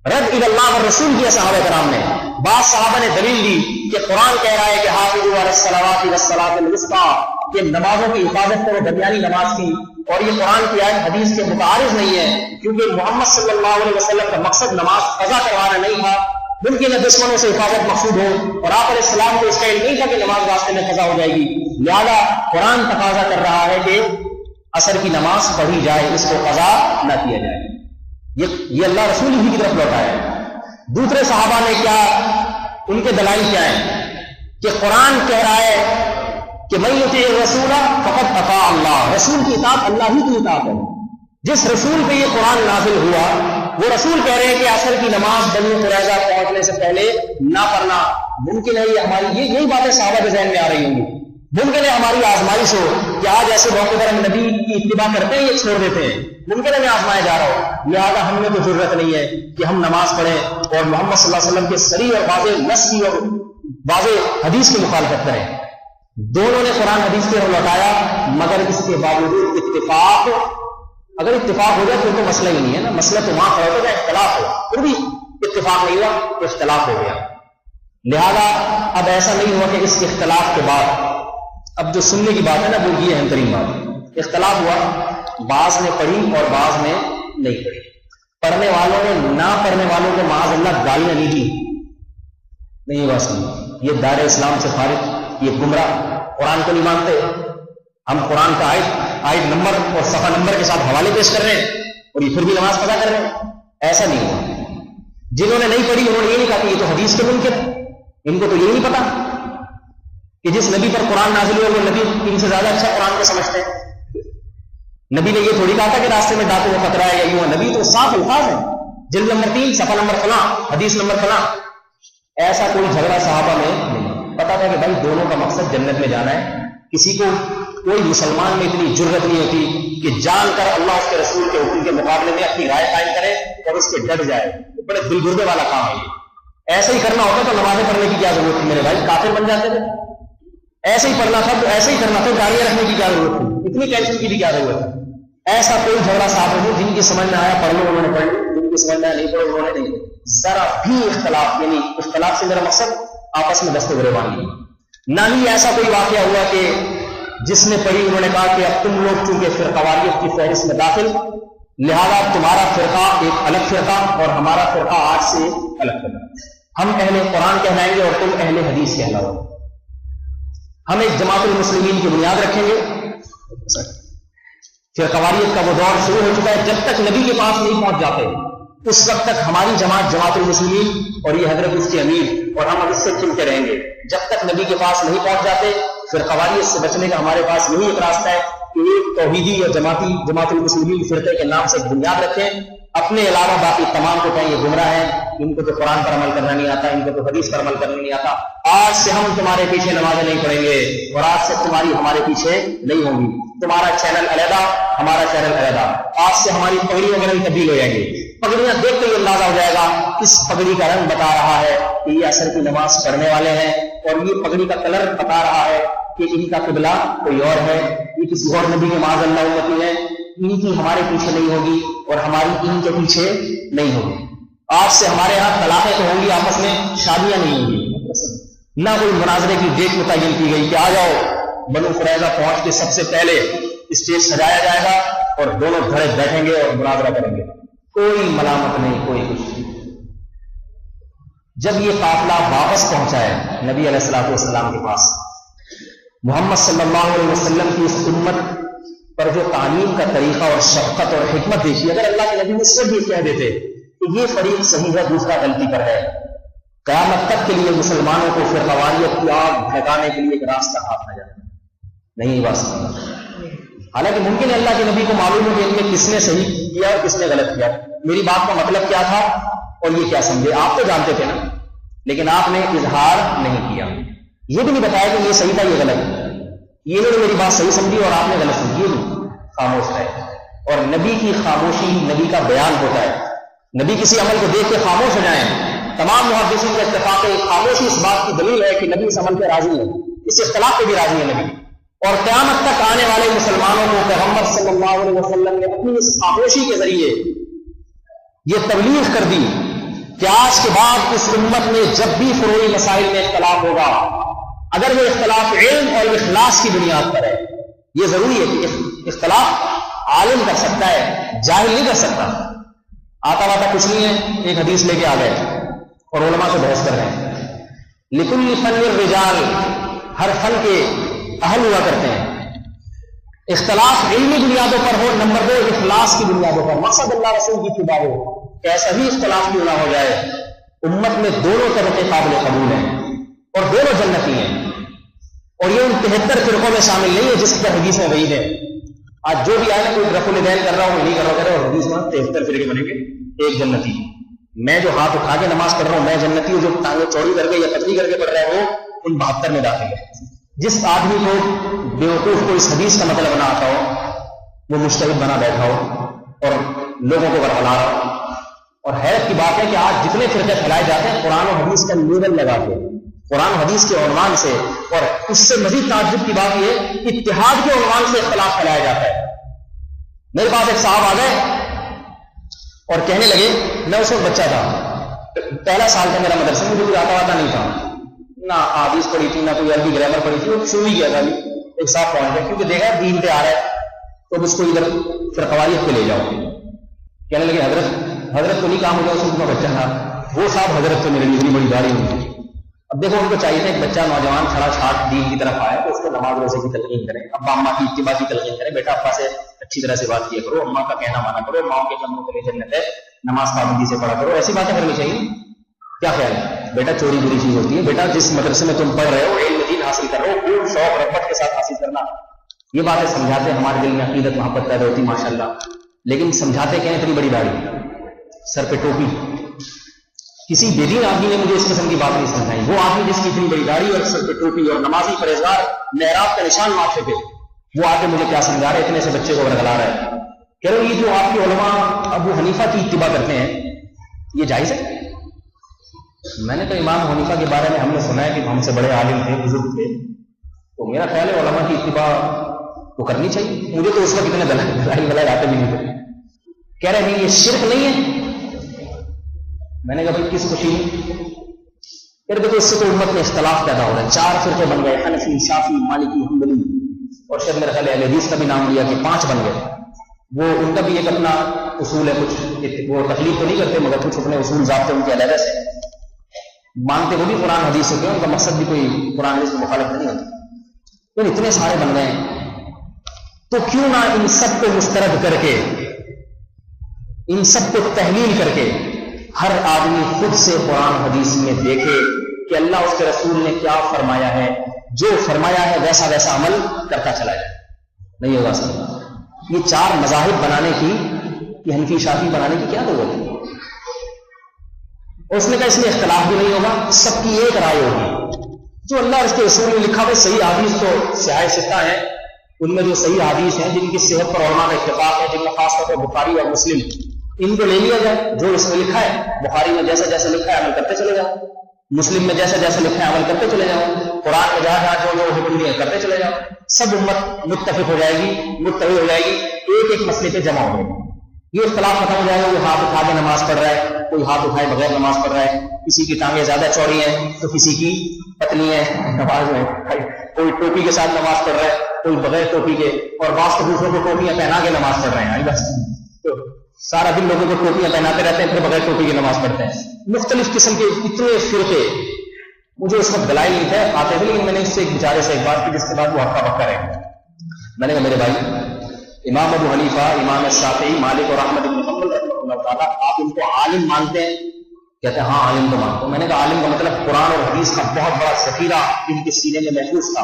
رد الی اللہ والرسول کیا صحابہ کرام نے۔ بعض صحابہ نے دلیل دی کہ قرآن کہہ رہا ہے کہ حافظوا علی الصلوات والصلاۃ الوسطی، کہ نمازوں کی حفاظت کرو، درمیانی نماز کی، اور یہ قرآن کی آیت حدیث کے متعارض نہیں ہے، کیونکہ محمد صلی اللہ علیہ وسلم کا مقصد نماز قضا کروانا نہیں تھا، ممکن ہے دشمنوں سے حفاظت مقصود ہو، اور آپ علیہ السلام کو اس کا علم نہیں تھا کہ نماز واسطے میں قضا ہو جائے گی، لہذا قرآن تقاضا کر رہا ہے کہ عصر کی نماز پڑھی جائے، اس کو قضا نہ کیا جائے۔ یہ اللہ رسول ہی کی طرف لوٹا ہے۔ دوسرے صحابہ نے کیا، ان کے دلائل کیا ہیں کہ قرآن کہہ رہا ہے کہ من یطیع الرسول فقد اطاع اللہ، رسول کی اطاعت اللہ ہی کی اطاعت ہے۔ جس رسول پہ یہ قرآن نازل ہوا وہ رسول کہہ رہے ہیں کہ عصر کی نماز بنو قریظہ پہنچنے سے پہلے نہ پڑھنا۔ ممکن ہے یہ ہماری یہی باتیں صحابہ کے ذہن میں آ رہی ہوں گی، ممکن ہے ہماری آزمائش ہو کہ آج ایسے موقع پر ہم نبی کی اتباع کرتے ہیں، یہ چھوڑ دیتے ہیں، ممکن ہے میں آزمایا جا رہا ہوں، لہٰذا ہم نے تو ضرورت نہیں ہے کہ ہم نماز پڑھیں اور محمد صلی اللہ علیہ وسلم کے صریح اور واضح نص کی اور واضح حدیث کی مخالفت کریں۔ دونوں نے قرآن حدیث کی طرف لوٹایا، مگر اس کے باوجود اتفاق، اگر اتفاق ہو جائے پھر تو مسئلہ ہی نہیں ہے نا، مسئلہ تو وہاں کھڑا ہوگا اختلاف ہو، پھر بھی اتفاق نہیں ہوا تو اختلاف ہو گیا۔ لہذا اب ایسا نہیں ہوا کہ اس اختلاف کے بعد اب جو سننے کی بات ہے نا وہ یہ اہم ترین بات، اختلاف ہوا، بعض نے پڑھی اور بعض نے نہیں پڑھی، پڑھنے والوں نے نہ پڑھنے والوں کو معاذ اللہ گالیاں نہیں دی، نہیں بات سنی، یہ دائرہ اسلام سے فارغ، یہ گمراہ، قرآن کو نہیں مانتے، ہم قرآن کا آیت نمبر اور صفحہ نمبر کے ساتھ حوالے پیش کر رہے ہیں اور یہ پھر بھی نماز قضا کر رہے ہیں، ایسا نہیں ہوا۔ جنہوں نے نہیں پڑھی انہوں نے یہ نہیں کہا کہ یہ تو حدیث کے منکر، ان کو تو یہ نہیں پتا کہ جس نبی پر قرآن نازل ہوا وہ نبی ان سے زیادہ اچھا قرآن کو سمجھتے ہیں۔ نبی نے یہ تھوڑی کہا تھا کہ راستے میں ڈاکو کا خطرہ ہے یا یوں، نبی تو صاف الفاظ ہیں، جلد نمبر 3 صفحہ نمبر فلاں حدیث نمبر فلاں۔ ایسا کوئی جھگڑا صحابہ میں نہیں، پتا تھا کہ بھائی دونوں کا مقصد جنت میں جانا ہے۔ کسی کو کوئی مسلمان میں اتنی جرت نہیں ہوتی کہ جان کر اللہ اس کے رسول کے حکم کے مقابلے میں اپنی رائے قائم کرے اور اس کے ڈٹ جائے، بڑے دل گردے والا کام ہے یہ۔ ایسا ہی کرنا ہوتا تو نمازیں پڑھنے کی کیا ضرورت تھی میرے بھائی، کافر بن جاتے تھے۔ ایسے ہی پڑھنا تھا تو ایسے ہی کرنا تھا، گاڑیاں رکھنے کی کیا ضرورت تھی، اتنی ٹینشن کی بھی کیا ضرورت ہے۔ ایسا کوئی جھگڑا صاحب نہیں، جن کی سمجھ میں آیا پڑھ لو انہوں نے پڑھ لی، جن کی سمجھ میں نہیں پڑھو انہوں نے نہیں، ذرا بھی اختلاف، یعنی اختلاف سے میرا مقصد آپس میں دست گریبانی۔ نہ ہی ایسا کوئی واقعہ ہوا کہ جس نے پڑھی انہوں نے کہا کہ اب تم لوگ چونکہ فرقواریت کی فہرست میں داخل، لہذا تمہارا فرقہ ایک الگ فرقہ اور ہمارا فرقہ آج سے الگ فرقہ، ہم اہل قرآن کہلائیں گے اور تم اہل حدیث کہلاؤ، ہم ایک جماعت المسلمین کی بنیاد رکھیں گے۔ فرقواریت کا وہ دور شروع ہو چکا ہے، جب تک نبی کے پاس نہیں پہنچ جاتے اس وقت تک ہماری جماعت المسلمین اور یہ حضرت اس کے امیر اور ہم اب اس سے چمٹے رہیں گے، جب تک نبی کے پاس نہیں پہنچ جاتے۔ فرقواریت سے بچنے کا ہمارے پاس یہی ایک راستہ ہے کہ ایک توحیدی اور جماعت المسلمین فرقے کے نام سے ایک بنیاد رکھیں، اپنے علاوہ باقی تمام کو کہیں یہ گمراہ ہیں، ان کو تو قرآن پر عمل کرنا نہیں آتا، ان کو تو حدیث پر عمل کرنا نہیں آتا، آج سے ہم تمہارے پیچھے نمازیں نہیں پڑھیں گے اور آج سے تمہاری ہمارے پیچھے نہیں ہوں گی، تمہارا چینل علیحدہ ہمارا چینل علیحدہ، آج سے ہماری پگڑی وغیرہ بھی تبدیل ہو جائیں گی۔ پگڑیاں دیکھ کے یہ اندازہ ہو جائے گا اس پگڑی کا رنگ بتا رہا ہے کہ یہ عصر کی نماز پڑھنے والے ہیں، اور یہ پگڑی کا کلر بتا رہا ہے کہ ان کا قبلہ کوئی اور ہے، یہ کسی اور نبی کے معاذ اللہ امتی ہے، ان کی ہمارے پیچھے نہیں ہوگی اور ہماری ان کے پیچھے نہیں ہوگی۔ آج سے ہمارے ہاں طلاقیں تو ہوں گی، آپس میں شادیاں نہیں ہوں گی، نہ کوئی مناظرے کی ڈیٹ متعین کی گئی کہ آ جاؤ بنو قریظہ پہنچ کے سب سے پہلے اسٹیج سجایا جائے گا اور دونوں دھڑے بیٹھیں گے اور مناظرہ کریں گے. کوئی ملامت نہیں, کوئی کچھ نہیں. جب یہ قافلہ واپس پہنچا ہے نبی علیہ الصلوۃ والسلام کے پاس, محمد صلی اللہ علیہ وسلم کی اس امت پر جو تعلیم کا طریقہ اور شفقت اور حکمت دیکھی, اگر اللہ کے نبی نے صرف یہ کہہ دیتے کہ یہ فریق صحیح ہے دوسرا غلطی پر ہے, قیامت تک کے لیے مسلمانوں کو فرقواریت کی آگ بھڑکانے کے لیے ایک راستہ ہاتھ آ جاتا. نہیں یہ بات سمجھ. حالانکہ ممکن ہے اللہ کے نبی کو معلوم ہو کہ ان میں کس نے صحیح کیا اور کس نے غلط کیا, میری بات کا مطلب کیا تھا اور یہ کیا سمجھے. آپ تو جانتے تھے نا, لیکن آپ نے اظہار نہیں کیا, یہ بھی نہیں بتایا کہ یہ صحیح تھا یہ غلط. یہ نے میری بات صحیح سمجھی اور آپ نے غلط سمجھی, خاموش ہے. اور نبی کی خاموشی نبی کا بیان ہوتا ہے. نبی کسی عمل کو دیکھ کے خاموش ہو جائیں, تمام محدثین کا اتفاق ہے, خاموشی اس بات کی دلیل ہے کہ نبی اس عمل پہ راضی ہے, اس اختلاف پہ بھی راضی ہے نبی. اور قیامت تک آنے والے مسلمانوں کو پیغمبر صلی اللہ علیہ وسلم نے اپنی اس خاموشی کے ذریعے یہ تبلیغ کر دی کہ آج کے بعد اس امت میں جب بھی فروعی مسائل میں اختلاف ہوگا, اگر وہ اختلاف علم اور اخلاص کی بنیاد پر ہے, یہ ضروری ہے کہ اختلاف عالم کر سکتا ہے, جاہل نہیں کر سکتا. آتا واتا کچھ نہیں ہے, ایک حدیث لے کے آ گئے اور علماء سے بحث کر رہے ہیں. لکل فن الرجال, ہر فن کے اہل ہوا کرتے ہیں. اختلاف علمی بنیادوں پر ہو, نمبر 2 اخلاص کی بنیادوں پر, مقصد اللہ رسول کی اتباع ہو. ایسا بھی اختلاف کیوں نہ ہو جائے, امت میں دونوں طبقے قابل قبول ہیں اور دونوں جنتی ہیں, اور یہ ان 73 فرقوں میں شامل نہیں ہے جس پر حدیث میں وعید ہے. آج جو بھی آئے نا, کوئی رفع الدین کر رہا ہوں نہیں کر رہا ہوں, حدیث میں 73 فرقے بنیں گے, ایک جنتی. میں جو ہاتھ اٹھا کے نماز پڑھ رہا ہوں میں جنتی ہوں, جو ٹانگیں چوڑی کر کے یا پتلی کر کے پڑھ رہا ہے وہ ان 72 میں داخل ہے. جس آدمی کو بیوقوف کو اس حدیث کا مطلب نہ آتا ہو وہ مجتہد بنا بیٹھا ہو اور لوگوں کو برہلا رہا ہو. اور حیرت کی بات ہے کہ آج جتنے فرقے پھیلائے جاتے ہیں قرآن و حدیث کا لیبل لگا کے, قرآن و حدیث کے عنوان سے, اور اس سے مزید تعجب کی بات یہ اتحاد کے عنوان سے اختلاف پھیلایا جاتا ہے. میرے پاس ایک صاحب آ گئے اور کہنے لگے, میں اس وقت بچہ تھا, پہلا سال تھا میرا مدرسے میں, مجھے کوئی آتا واتا نہیں تھا, نہ حدیث پڑھی تھی نہ کوئی عربی گرامر پڑھی تھی, وہ شروع ہی کیا تھا. ایک صاحب پہنچ گیا کیونکہ دیکھا دین پہ آ رہا ہے تو اس کو ادھر فرقواریت پہ لے جاؤ. کہنے لگے حضرت کو نہیں کام ہوگا, اس میں بچہ تھا, وہ صاحب حضرت تو میرے لیے بڑی داڑھی ہوئی. اب دیکھو ان کو چاہیے تھا ایک بچہ نوجوان کھڑا چھاٹ دین کی طرف آئے تو اس کو نماز روزے کی تلقین کریں, ابا اما کی اتباع کی تلقین کریں, بیٹا ابا سے اچھی طرح سے بات کیا کرو, اما کا کہنا مانا کرو, ماؤں کے قدموں کے لیے جنت ہے, نماز پابندی سے پڑھا کرو, ایسی باتیں کرنی چاہیے. کیا خیال ہے بیٹا, چوری بری چیز ہوتی ہے, بیٹا جس مدرسے میں تم پڑھ رہے ہو علم دین حاصل کر رہے ہو, پور شوق رغبت کے ساتھ حاصل کرنا. یہ باتیں سمجھاتے ہیں, ہمارے دل میں عقیدت محبت پیدا ہوتی ماشاءاللہ, لیکن سمجھاتے کہ اتنی بڑی داڑھی, سر پہ ٹوپی. کسی بے دین آدمی نے مجھے اس قسم کی بات نہیں سمجھائی. وہ آدمی جس کی اتنی بڑی داڑھی اور سر پہ ٹوپی اور نمازی پرہیزگار, محراب کا نشان ماتھے پہ, وہ آ کے مجھے کیا سمجھا رہے, اتنے سے بچے کو ورگلا رہا ہے. کہہ رہے یہ جو آپ کے علماء ابو حنیفہ کی اتباع کرتے ہیں یہ جائز ہے؟ میں نے کہا امام حنیفہ کے بارے میں ہم نے سنا ہے کہ ہم سے بڑے عالم تھے, بزرگ تھے, تو میرا خیال ہے علماء کی اتباع تو کرنی چاہیے. مجھے تو اس وقت اتنے دلائی ولائی آتے بھی نہیں تھے. کہہ رہے ہیں یہ شرک نہیں ہے. میں نے کہا بھائی کس خوشی میں؟ پھر دیکھو اس سے تو امت میں اختلاف پیدا ہو رہا ہے, 4 فرقے بن گئے, حنفی, شافعی, مالکی, حنبلی, اور شاید میرا خیال اہل حدیث کا بھی نام لیا کہ 5 بن گئے. وہ ان کا بھی ایک اپنا اصول ہے, کچھ وہ تکلیف تو نہیں کرتے مگر کچھ اپنے اصول ضابطے ان کے علیحدہ سے مانتے, وہ بھی قرآن حدیث ہوتے ہیں, ان کا مقصد بھی کوئی قرآن حدیث میں مخالفت نہیں ہوتی. تو اتنے سارے بن گئے ہیں, تو کیوں نہ ان سب کو مسترد کر کے, ان سب کو تحلیل کر کے ہر آدمی خود سے قرآن حدیث میں دیکھے کہ اللہ اس کے رسول نے کیا فرمایا ہے, جو فرمایا ہے ویسا ویسا عمل کرتا چلا جائے. نہیں ہوگا سر, یہ 4 مذاہب بنانے کی, یہ حنفی شافعی بنانے کی کیا ضرورت ہے؟ اور اس نے کہا اس میں اختلاف بھی نہیں ہوگا, سب کی ایک رائے ہوگی. جو اللہ اور اس کے رسول نے لکھا ہے صحیح حدیث تو سیاہ ستہ ہیں, ان میں جو صحیح حدیث ہیں جن کی صحت پر علماء کا اتفاق ہے, جن میں خاص طور پر بخاری اور مسلم, ان کو لے لیا جائے. جو اس میں لکھا ہے بخاری میں جیسا جیسا لکھا ہے عمل کرتے چلے جاؤ, مسلم میں جیسا جیسا لکھا ہے عمل کرتے چلے جاؤ, قرآن میں جہاں جہاں جو حکم دیے کرتے چلے جاؤ. سب امت متفق ہو جائے گی, متحد ہو جائے گی, ایک ایک مسئلے پہ جمع ہو جائے گی. یہ اختلاف ختم ہو جائے گا. وہ ہاتھ اٹھا کے نماز پڑھ رہا ہے, کوئی ہاتھ اٹھائے بغیر نماز پڑھ رہا ہے, کسی کی ٹانگیں زیادہ چوڑی ہیں تو کسی کی پتلی ہیں نماز میں، کوئی ٹوپی کے ساتھ نماز پڑھ رہا ہے، کوئی بغیر ٹوپی کے، اور بعض تو دوسروں کو ٹوپیاں پہنا کے نماز پڑھ رہے ہیں. بس تو سارا دن لوگوں کو ٹوپیاں پہناتے رہتے ہیں، پھر بغیر ٹوپی کے نماز پڑھتے ہیں. مختلف قسم کے اتنے فرقے، مجھے اس وقت دلائل نہیں تھے آتے تھے، لیکن میں نے اس سے ایک بیچارے سے ایک بات کی جس کے بعد وہ ہفتہ پکا رہے. میں نے کہا میرے بھائی، امام ابو حنیفہ، امام شافعی، مالک اور احمد بن حنبل رحمۃ اللہ تعالیٰ، آپ ان کو عالم مانتے ہیں؟ کہتے ہیں ہاں عالم تو مانتا ہوں. میں نے کہا عالم کا مطلب قرآن اور حدیث کا بہت بڑا ذخیرہ ان کے سینے میں محفوظ تھا؟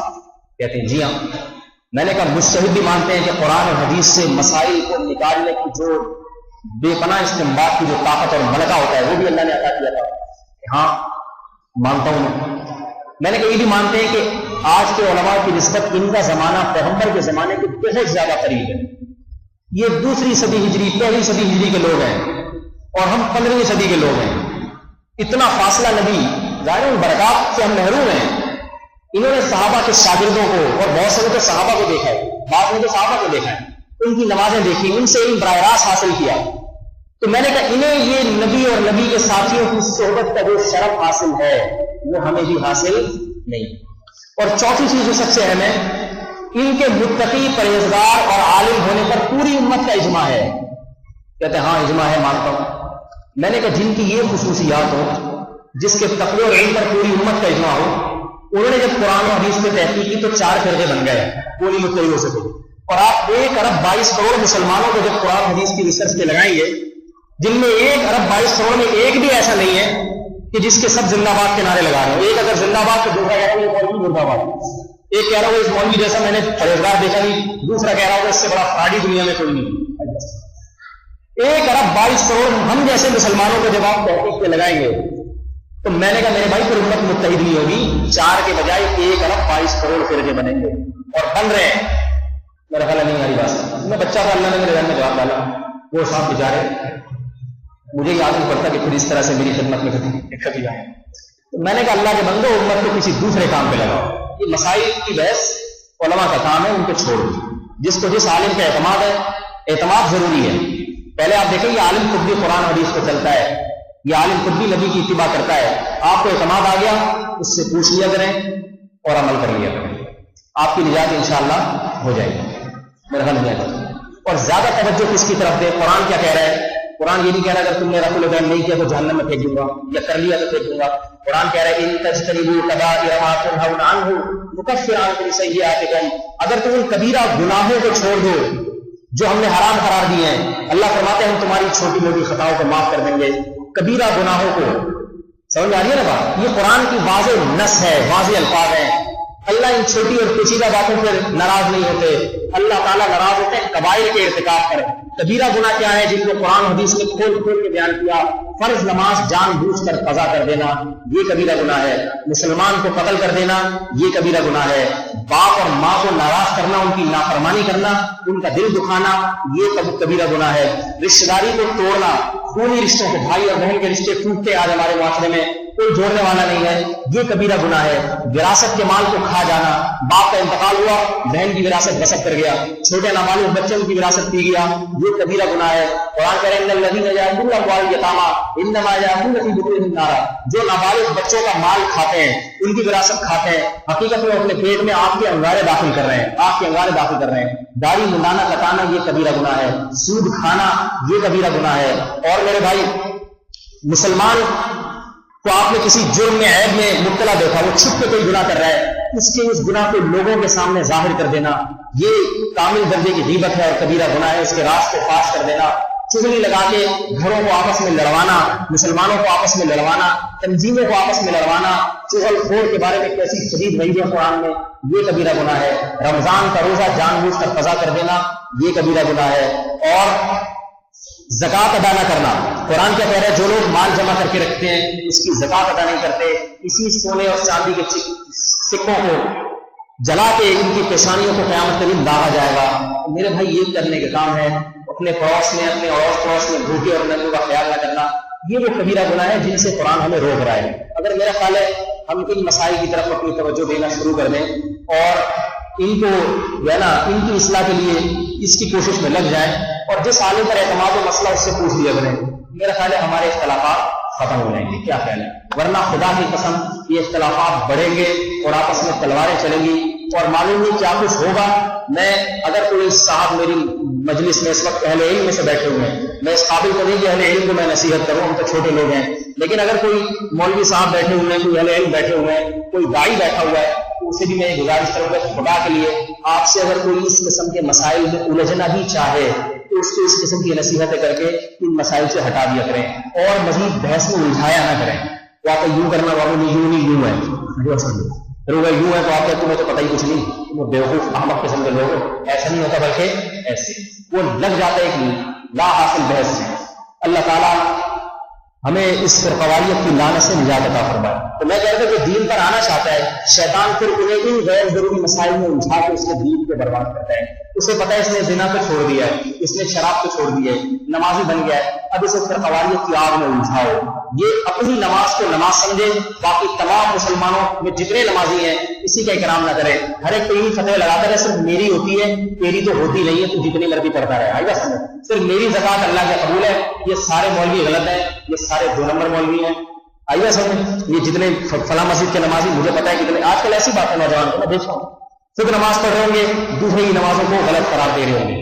کہتے ہیں جی ہاں. میں نے کہا مجتہد بھی مانتے ہیں کہ قرآن اور حدیث سے مسائل کو نکالنے کی جو بے پناہ استنباط کی جو طاقت اور ملکہ ہوتا ہے وہ بھی اللہ نے عطا کیا تھا؟ کہ ہاں مانتا ہوں. میں نے کہا یہ بھی مانتے ہیں کہ آج کے علماء کی نسبت ان کا زمانہ پیغمبر کے زمانے کے بہت زیادہ قریب ہے. یہ 2ری صدی ہجری 1لی صدی ہجری کے لوگ ہیں اور ہم 15ویں صدی کے لوگ ہیں. اتنا فاصلہ نبی، ظاہر ان برکات سے ہم محروم ہیں. انہوں نے صحابہ کے شاگردوں کو، اور بہت سے تو صحابہ کو دیکھا ہے، بعض نے تو صحابہ کو دیکھا ہے، ان کی نمازیں دیکھی، ان سے علم براہ راست حاصل کیا. تو میں نے کہا انہیں یہ نبی اور نبی کے ساتھیوں کی صحبت کا جو شرف حاصل ہے وہ ہمیں بھی حاصل نہیں. اور چوتھی چیز جو سب سے اہم ہے، ان کے متقی، پرہیزگار اور عالم ہونے پر پوری امت کا اجماع ہے. کہتے ہیں ہاں اجماع ہے، مانتا ہوں. میں نے کہا جن کی یہ خصوصیات ہو، جس کے تقوی اور علم پر پوری امت کا اجماع ہو، انہوں نے جب قرآن و حدیث پہ تحقیق کی تو 4 فرقے بن گئے، کوئی متحد ہو سکے. اور آپ 1 ارب 22 کروڑ مسلمانوں کو جب قرآن حدیث کی ریسرچ پہ لگائیں گے، جن میں 1 ارب 22 کروڑ میں ایک بھی ایسا نہیں ہے کہ جس کے سب زندہ باد کے نعرے لگا رہے ہو. ایک اگر زندہ باد تو دوسرا کہتا ہے مولوی زندہ باد. ایک کہہ رہا ہو اس مولوی جیسا میں نے پرہیزگار دیکھا نہیں، دوسرا کہہ رہا ہو اس سے بڑا فراڈی دنیا میں کوئی نہیں. 1 ارب 22 کروڑ ہم جیسے مسلمانوں کو جب آپ تحقیق پہ لگائیں گے تو میں نے کہا میرے بھائی پھر امت متحد نہیں ہوگی. 4 کے بجائے 1 ارب 22 کروڑ فرقے بنیں گے اور بن رہے ہیں. میرا خیال نہیں ہماری بات. میں بچہ تھا، اللہ نے میرے ذہن میں جواب ڈالا. وہ صاحب بیچارے، مجھے یاد نہیں پڑتا کہ پھر اس طرح سے میری خدمت میں کبھی آئے. تو میں نے کہا اللہ کے بندو، امت کو کسی دوسرے کام پہ لگاؤ. یہ مسائل کی بحث علماء کا کام ہے، ان کو چھوڑ دو. جس کو جس عالم کا اعتماد ہے، اعتماد ضروری ہے. پہلے آپ دیکھیں یہ عالم خود بھی قرآن حدیث کو چلتا ہے، یہ عالم خود بھی نبی کی اتباع کرتا ہے. آپ کو اعتماد آ گیا، اس سے پوچھ لیا کریں اور عمل کر لیا کریں. آپ کی نجات انشاءاللہ ہو جائے گی. میرا خیال نہیں آتا. اور زیادہ توجہ کس کی طرف دے؟ قرآن کیا کہہ رہا ہے؟ قرآن یہ نہیں کہہ رہا اگر تم نے رفع الدین نہیں کیا تو جہنم میں پھینک دوں گا، یا کر لیا تو پھینک دوں گا. قرآن کہہ رہا ہے ان تجتنبوا کبائر ما تنهون عنه نکفر عنکم سیئاتکم. اگر تم ان کبیرہ گناہوں کو چھوڑ دو جو ہم نے حرام قرار دیے ہیں، اللہ فرماتے ہیں ہم تمہاری چھوٹی موٹی خطاؤں کو معاف کر دیں گے. کبیرہ گناہوں کو، سمجھ آ رہی ہے نا بات؟ یہ قرآن کی واضح نص ہے، واضح الفاظ ہیں. اللہ ان چھوٹی اور پیچیدہ باتوں پر ناراض نہیں ہوتے. اللہ تعالیٰ ناراض ہوتے ہیں کبائر کے ارتکاب پر. کبیرہ گناہ کیا ہے جن کو قرآن حدیث نے کھول کھول کے بیان کیا؟ فرض نماز جان بوجھ کر قضا کر دینا، یہ کبیرہ گناہ ہے. مسلمان کو قتل کر دینا، یہ کبیرہ گناہ ہے. باپ اور ماں کو ناراض کرنا، ان کی نافرمانی کرنا، ان کا دل دکھانا، یہ کبیرہ گناہ ہے. رشتہ داری کو توڑنا، خونی رشتوں کو، بھائی اور بہن کے رشتے ٹوٹتے آج ہمارے معاشرے میں، کوئی جوڑنے والا نہیں ہے، یہ کبیرہ گناہ ہے. وراثت کے مال کو کھا جانا، باپ کا انتقال ہوا، بہن کی وراثت غصب کر گیا، چھوٹے نابالغ بچے ان کی وراثت پی گیا، یہ کبیرہ گناہ ہے. قرآن کہہ رہے ہیں ان الذین یاکلون اموال الیتامی انما یاکلون فی بطونہم نارا. جو نابالغ بچوں کا مال کھاتے ہیں، ان کی وراثت کھاتے ہیں، حقیقت میں اپنے پیٹ میں آپ کے انگارے داخل کر رہے ہیں، آپ کے انگارے داخل کر رہے ہیں. داڑھی منڈانا کٹانا یہ کبیرہ گناہ ہے. سود کھانا یہ کبیرہ گناہ ہے. اور میرے بھائی، مسلمان کو آپ نے کسی جرم میں، عیب میں مبتلا دیکھا، وہ چھپ کے کوئی گناہ کر رہا ہے، اس کے اس گناہ کو لوگوں کے سامنے ظاہر کر دینا، یہ کامل درجے کی غیبت ہے اور کبیرہ گناہ ہے. اس کے راز کو فاش کر دینا، چغلی لگا کے گھروں کو آپس میں لڑوانا، مسلمانوں کو آپس میں لڑوانا، تنظیموں کو آپس میں لڑوانا، چغل خور کے بارے میں کیسی شدید وعید ہے قرآن میں، یہ کبیرہ گناہ ہے. رمضان کا روزہ جان بوجھ کر قضا کر دینا، یہ کبیرہ گناہ ہے. اور زکوٰۃ ادا نہ کرنا، قرآن کیا کہہ رہا ہے؟ جو لوگ مال جمع کر کے رکھتے ہیں اس کی زکوٰۃ ادا نہیں کرتے، اسی سونے اور چاندی کے سکوں کو جلا کے ان کی پیشانیوں کو قیامت کے دن داغا جائے گا. میرے بھائی یہ کرنے کا کام ہے. اپنے پڑوس میں، اپنے اڑوس پڑوس میں بھوکے اور ننگوں کا خیال نہ کرنا، یہ وہ کبیرہ گناہ ہے جن سے قرآن ہمیں روک رہا ہے. اگر میرا خیال ہے ہم ان مسائل کی طرف اپنی توجہ دینا شروع کر دیں اور ان کو جو ہے نا ان کی اصلاح کے لیے اس کی کوشش میں لگ جائیں اور جس عالم پر اعتماد و مسئلہ اس سے پوچھ لیا کریں، میرا خیال ہے ہمارے اختلافات ختم ہو جائیں گے. کیا خیال ہے؟ ورنہ خدا کی قسم یہ اختلافات بڑھیں گے اور آپس میں تلواریں چلیں گی اور معلوم نہیں کیا کچھ ہوگا. میں اگر کوئی صاحب میری مجلس میں اس وقت اہل علم میں سے بیٹھے ہوئے ہیں، میں اس قابل کو نہیں کہ اہل علم کو میں نصیحت کروں، ہم تو چھوٹے لوگ ہیں، لیکن اگر کوئی مولوی صاحب بیٹھے ہوئے ہیں، کوئی اہل علم بیٹھے ہوئے ہیں، کوئی داعی بیٹھا ہوا ہے، تو اسے بھی میں گزارش کروں گا خدا کے لیے آپ سے اگر کوئی اس قسم کے مسائل میں الجھنا بھی چاہے تو اس کو اس قسم کی نصیحتیں کر کے ان مسائل سے ہٹا دیا کریں اور مزید بحث میں الجھایا نہ کریں. تو آپ یوں کرنا بابو نہیں یوں نہیں یوں ہے، جو یوں ہے تو آپ کہتے تمہیں تو پتہ ہی کچھ نہیں، وہ بیوقوف احمق قسم کے لوگ. ایسا نہیں ہوتا بلکہ ایسے وہ لگ جاتا ہے ایک لا حاصل بحث سے. اللہ تعالیٰ ہمیں اس فرقواریت کی لعنت سے نجات عطا فرمائے. تو میں کہہ رہا تھا کہ دین پر آنا چاہتا ہے، شیطان پھر انہیں ان غیر ضروری مسائل میں الجھا کے اس کے دین کو برباد کرتا ہے. اسے پتہ ہے اس نے زنا کو چھوڑ دیا ہے، اس نے شراب کو چھوڑ دیا ہے، نمازی بن گیا ہے، اب اسے فرقواریت کی آگ میں الجھاؤ. یہ اپنی نماز کو نماز سمجھے، باقی تمام مسلمانوں میں جتنے نمازی ہیں کسی کا اکرام نہ کرے. ہر ایک پہ یوں فتوے لگاتا رہے صرف میری ہوتی ہے، تیری تو ہوتی نہیں ہے، تو جتنی مرضی پڑھتا رہے. آئے گا سمجھ؟ صرف میری زکات اللہ کا قبول ہے. یہ سارے مولوی غلط ہیں، یہ سارے 2 نمبر مولوی ہیں. آئے گا سمجھ؟ یہ جتنے فلاں مسجد کے نمازی مجھے پتا ہے کتنے آج کل ایسی بات ہے نوجوان کو میں دیکھتا ہوں صرف نماز پڑھ رہے ہوں گے، دوسرے کی نمازوں کو غلط قرار دے رہے ہوں گے.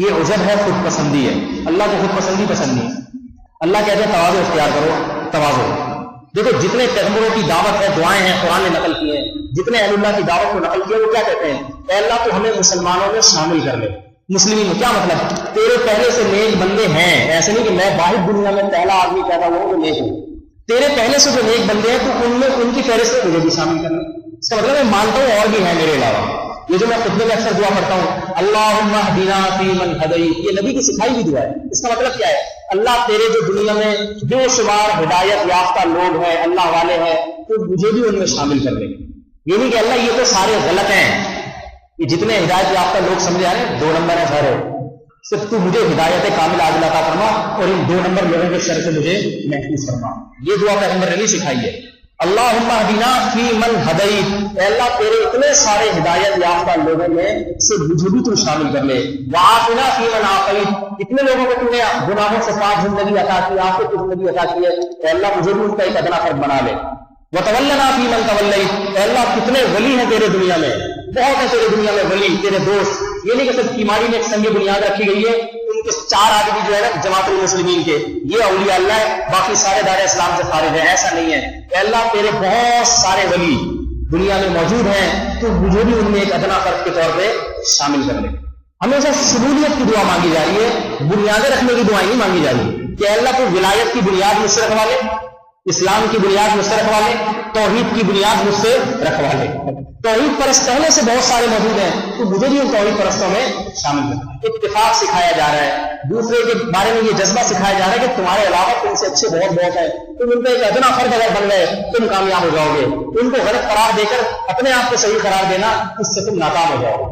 یہ عجب ہے، خود پسندی ہے. اللہ کو خود پسندی پسند نہیں. اللہ کہتے ہیں تواضع اختیار کرو، تواضع. دیکھو جتنے پیغمبروں کی دعوت ہے، دعائیں ہیں قرآن نے نقل کی ہیں، جتنے اہل اللہ کی دعوت کو نقل کیا وہ کیا کہتے ہیں؟ اے اللہ تو ہمیں مسلمانوں میں شامل کر لے. مسلمین میں کیا مطلب؟ تیرے پہلے سے نیک بندے ہیں. ایسے نہیں کہ میں واحد دنیا میں پہلا آدمی پیدا ہوا ہوں جو نیک ہوں. تیرے پہلے سے جو نیک بندے ہیں تو ان میں ان کی فہرست میں مجھے بھی شامل کرنا. اس کا مطلب میں مانتا ہوں اور بھی ہیں میرے علاوہ. یہ جو میں خطبے میں اکثر دعا کرتا ہوں اللہم اہدنا فیمن ہدیت، یہ نبی کی سکھائی ہوئی دعا ہے. اس کا مطلب کیا ہے؟ اللہ تیرے جو دنیا میں بے شمار ہدایت یافتہ لوگ ہیں، اللہ والے ہیں، تو مجھے بھی ان میں شامل کر لیں. یہ نہیں کہ اللہ یہ تو سارے غلط ہیں، یہ جتنے ہدایت یافتہ لوگ سمجھے آ رہے ہیں 2 نمبر ہیں سارے، صرف تو مجھے ہدایت کامل عاجلہ عطا فرما اور ان 2 نمبر لوگوں کے شر سے مجھے محفوظ فرما. یہ دعا پیغمبر نے نہیں سکھائی ہے. اللہم اہدنا فیمن ہدیت، اے اللہ تیرے اتنے سارے ہدایت یافتہ لوگوں میں سے مجھے بھی تو شامل کر لے. وعافنا فیمن عافیت، اتنے لوگوں کو تم نے گناہوں سے پاک زندگی عطا کی، آپ کو زندگی عطا کی ہے، اے اللہ مجھے بھی ان کا ایک ادنا فرد بنا لے. وتولنا فیمن تولیت، اے اللہ کتنے ولی ہیں تیرے دنیا میں، بہت ہیں تیرے دنیا میں ولی، تیرے دوست. یہ نہیں کہ صرف بیماری میں ایک سنگ بنیاد رکھی گئی ہے، ان کے 4 آدمی جو ہے نا جماعت المسلمین کے یہ اولیاء اللہ ہے، باقی سارے دائرہ اسلام سے خارج ہیں. ایسا نہیں ہے. اے اللہ تیرے بہت سارے ولی دنیا میں موجود ہیں، تو مجھے بھی ان میں ایک ادنا فرد کے طور پہ شامل کر لے. ہمیشہ شمولیت کی دعا مانگی جا رہی ہے، بنیادیں رکھنے کی دعائیں نہیں مانگی جا رہی کہ اللہ تو ولایت کی بنیاد مجھ سے رکھوا لے، اسلام کی بنیاد مجھ سے رکھوا لے، توحید کی بنیاد مجھ سے رکھوا لے. توحید پرست پہلے سے بہت سارے موجود ہیں، تو مجھے بھی ان توحید پرستوں میں شامل کرنا. اتفاق سکھایا جا رہا ہے، دوسرے کے بارے میں یہ جذبہ سکھایا جا رہا ہے کہ تمہارے علاوہ تم سے اچھے بہت ہیں، تم ان کا ایک ادنا فرد اگر بن گئے تم کامیاب ہو جاؤ گے. ان کو غلط قرار دے کر اپنے آپ کو صحیح قرار دینا، اس سے تم ناکام ہو جاؤ گے.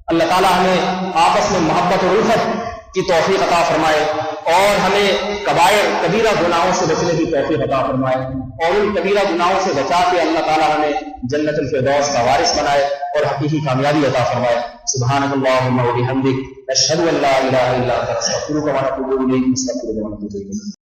اللہ تعالیٰ ہمیں آپس میں محبت اور الفت کی توفیق عطا فرمائے اور ہمیں کبائر کبیرہ گناہوں سے بچنے کی توفیق عطا فرمائے اور ان کبیرہ گناہوں سے بچا کے اللہ تعالیٰ ہمیں جنت الفردوس کا وارث بنائے اور حقیقی کامیابی عطا فرمائے. سبحانک اللہم و بحمدک، اشہد ان لا الہ الا انت، استغفرک و اتوب الیک.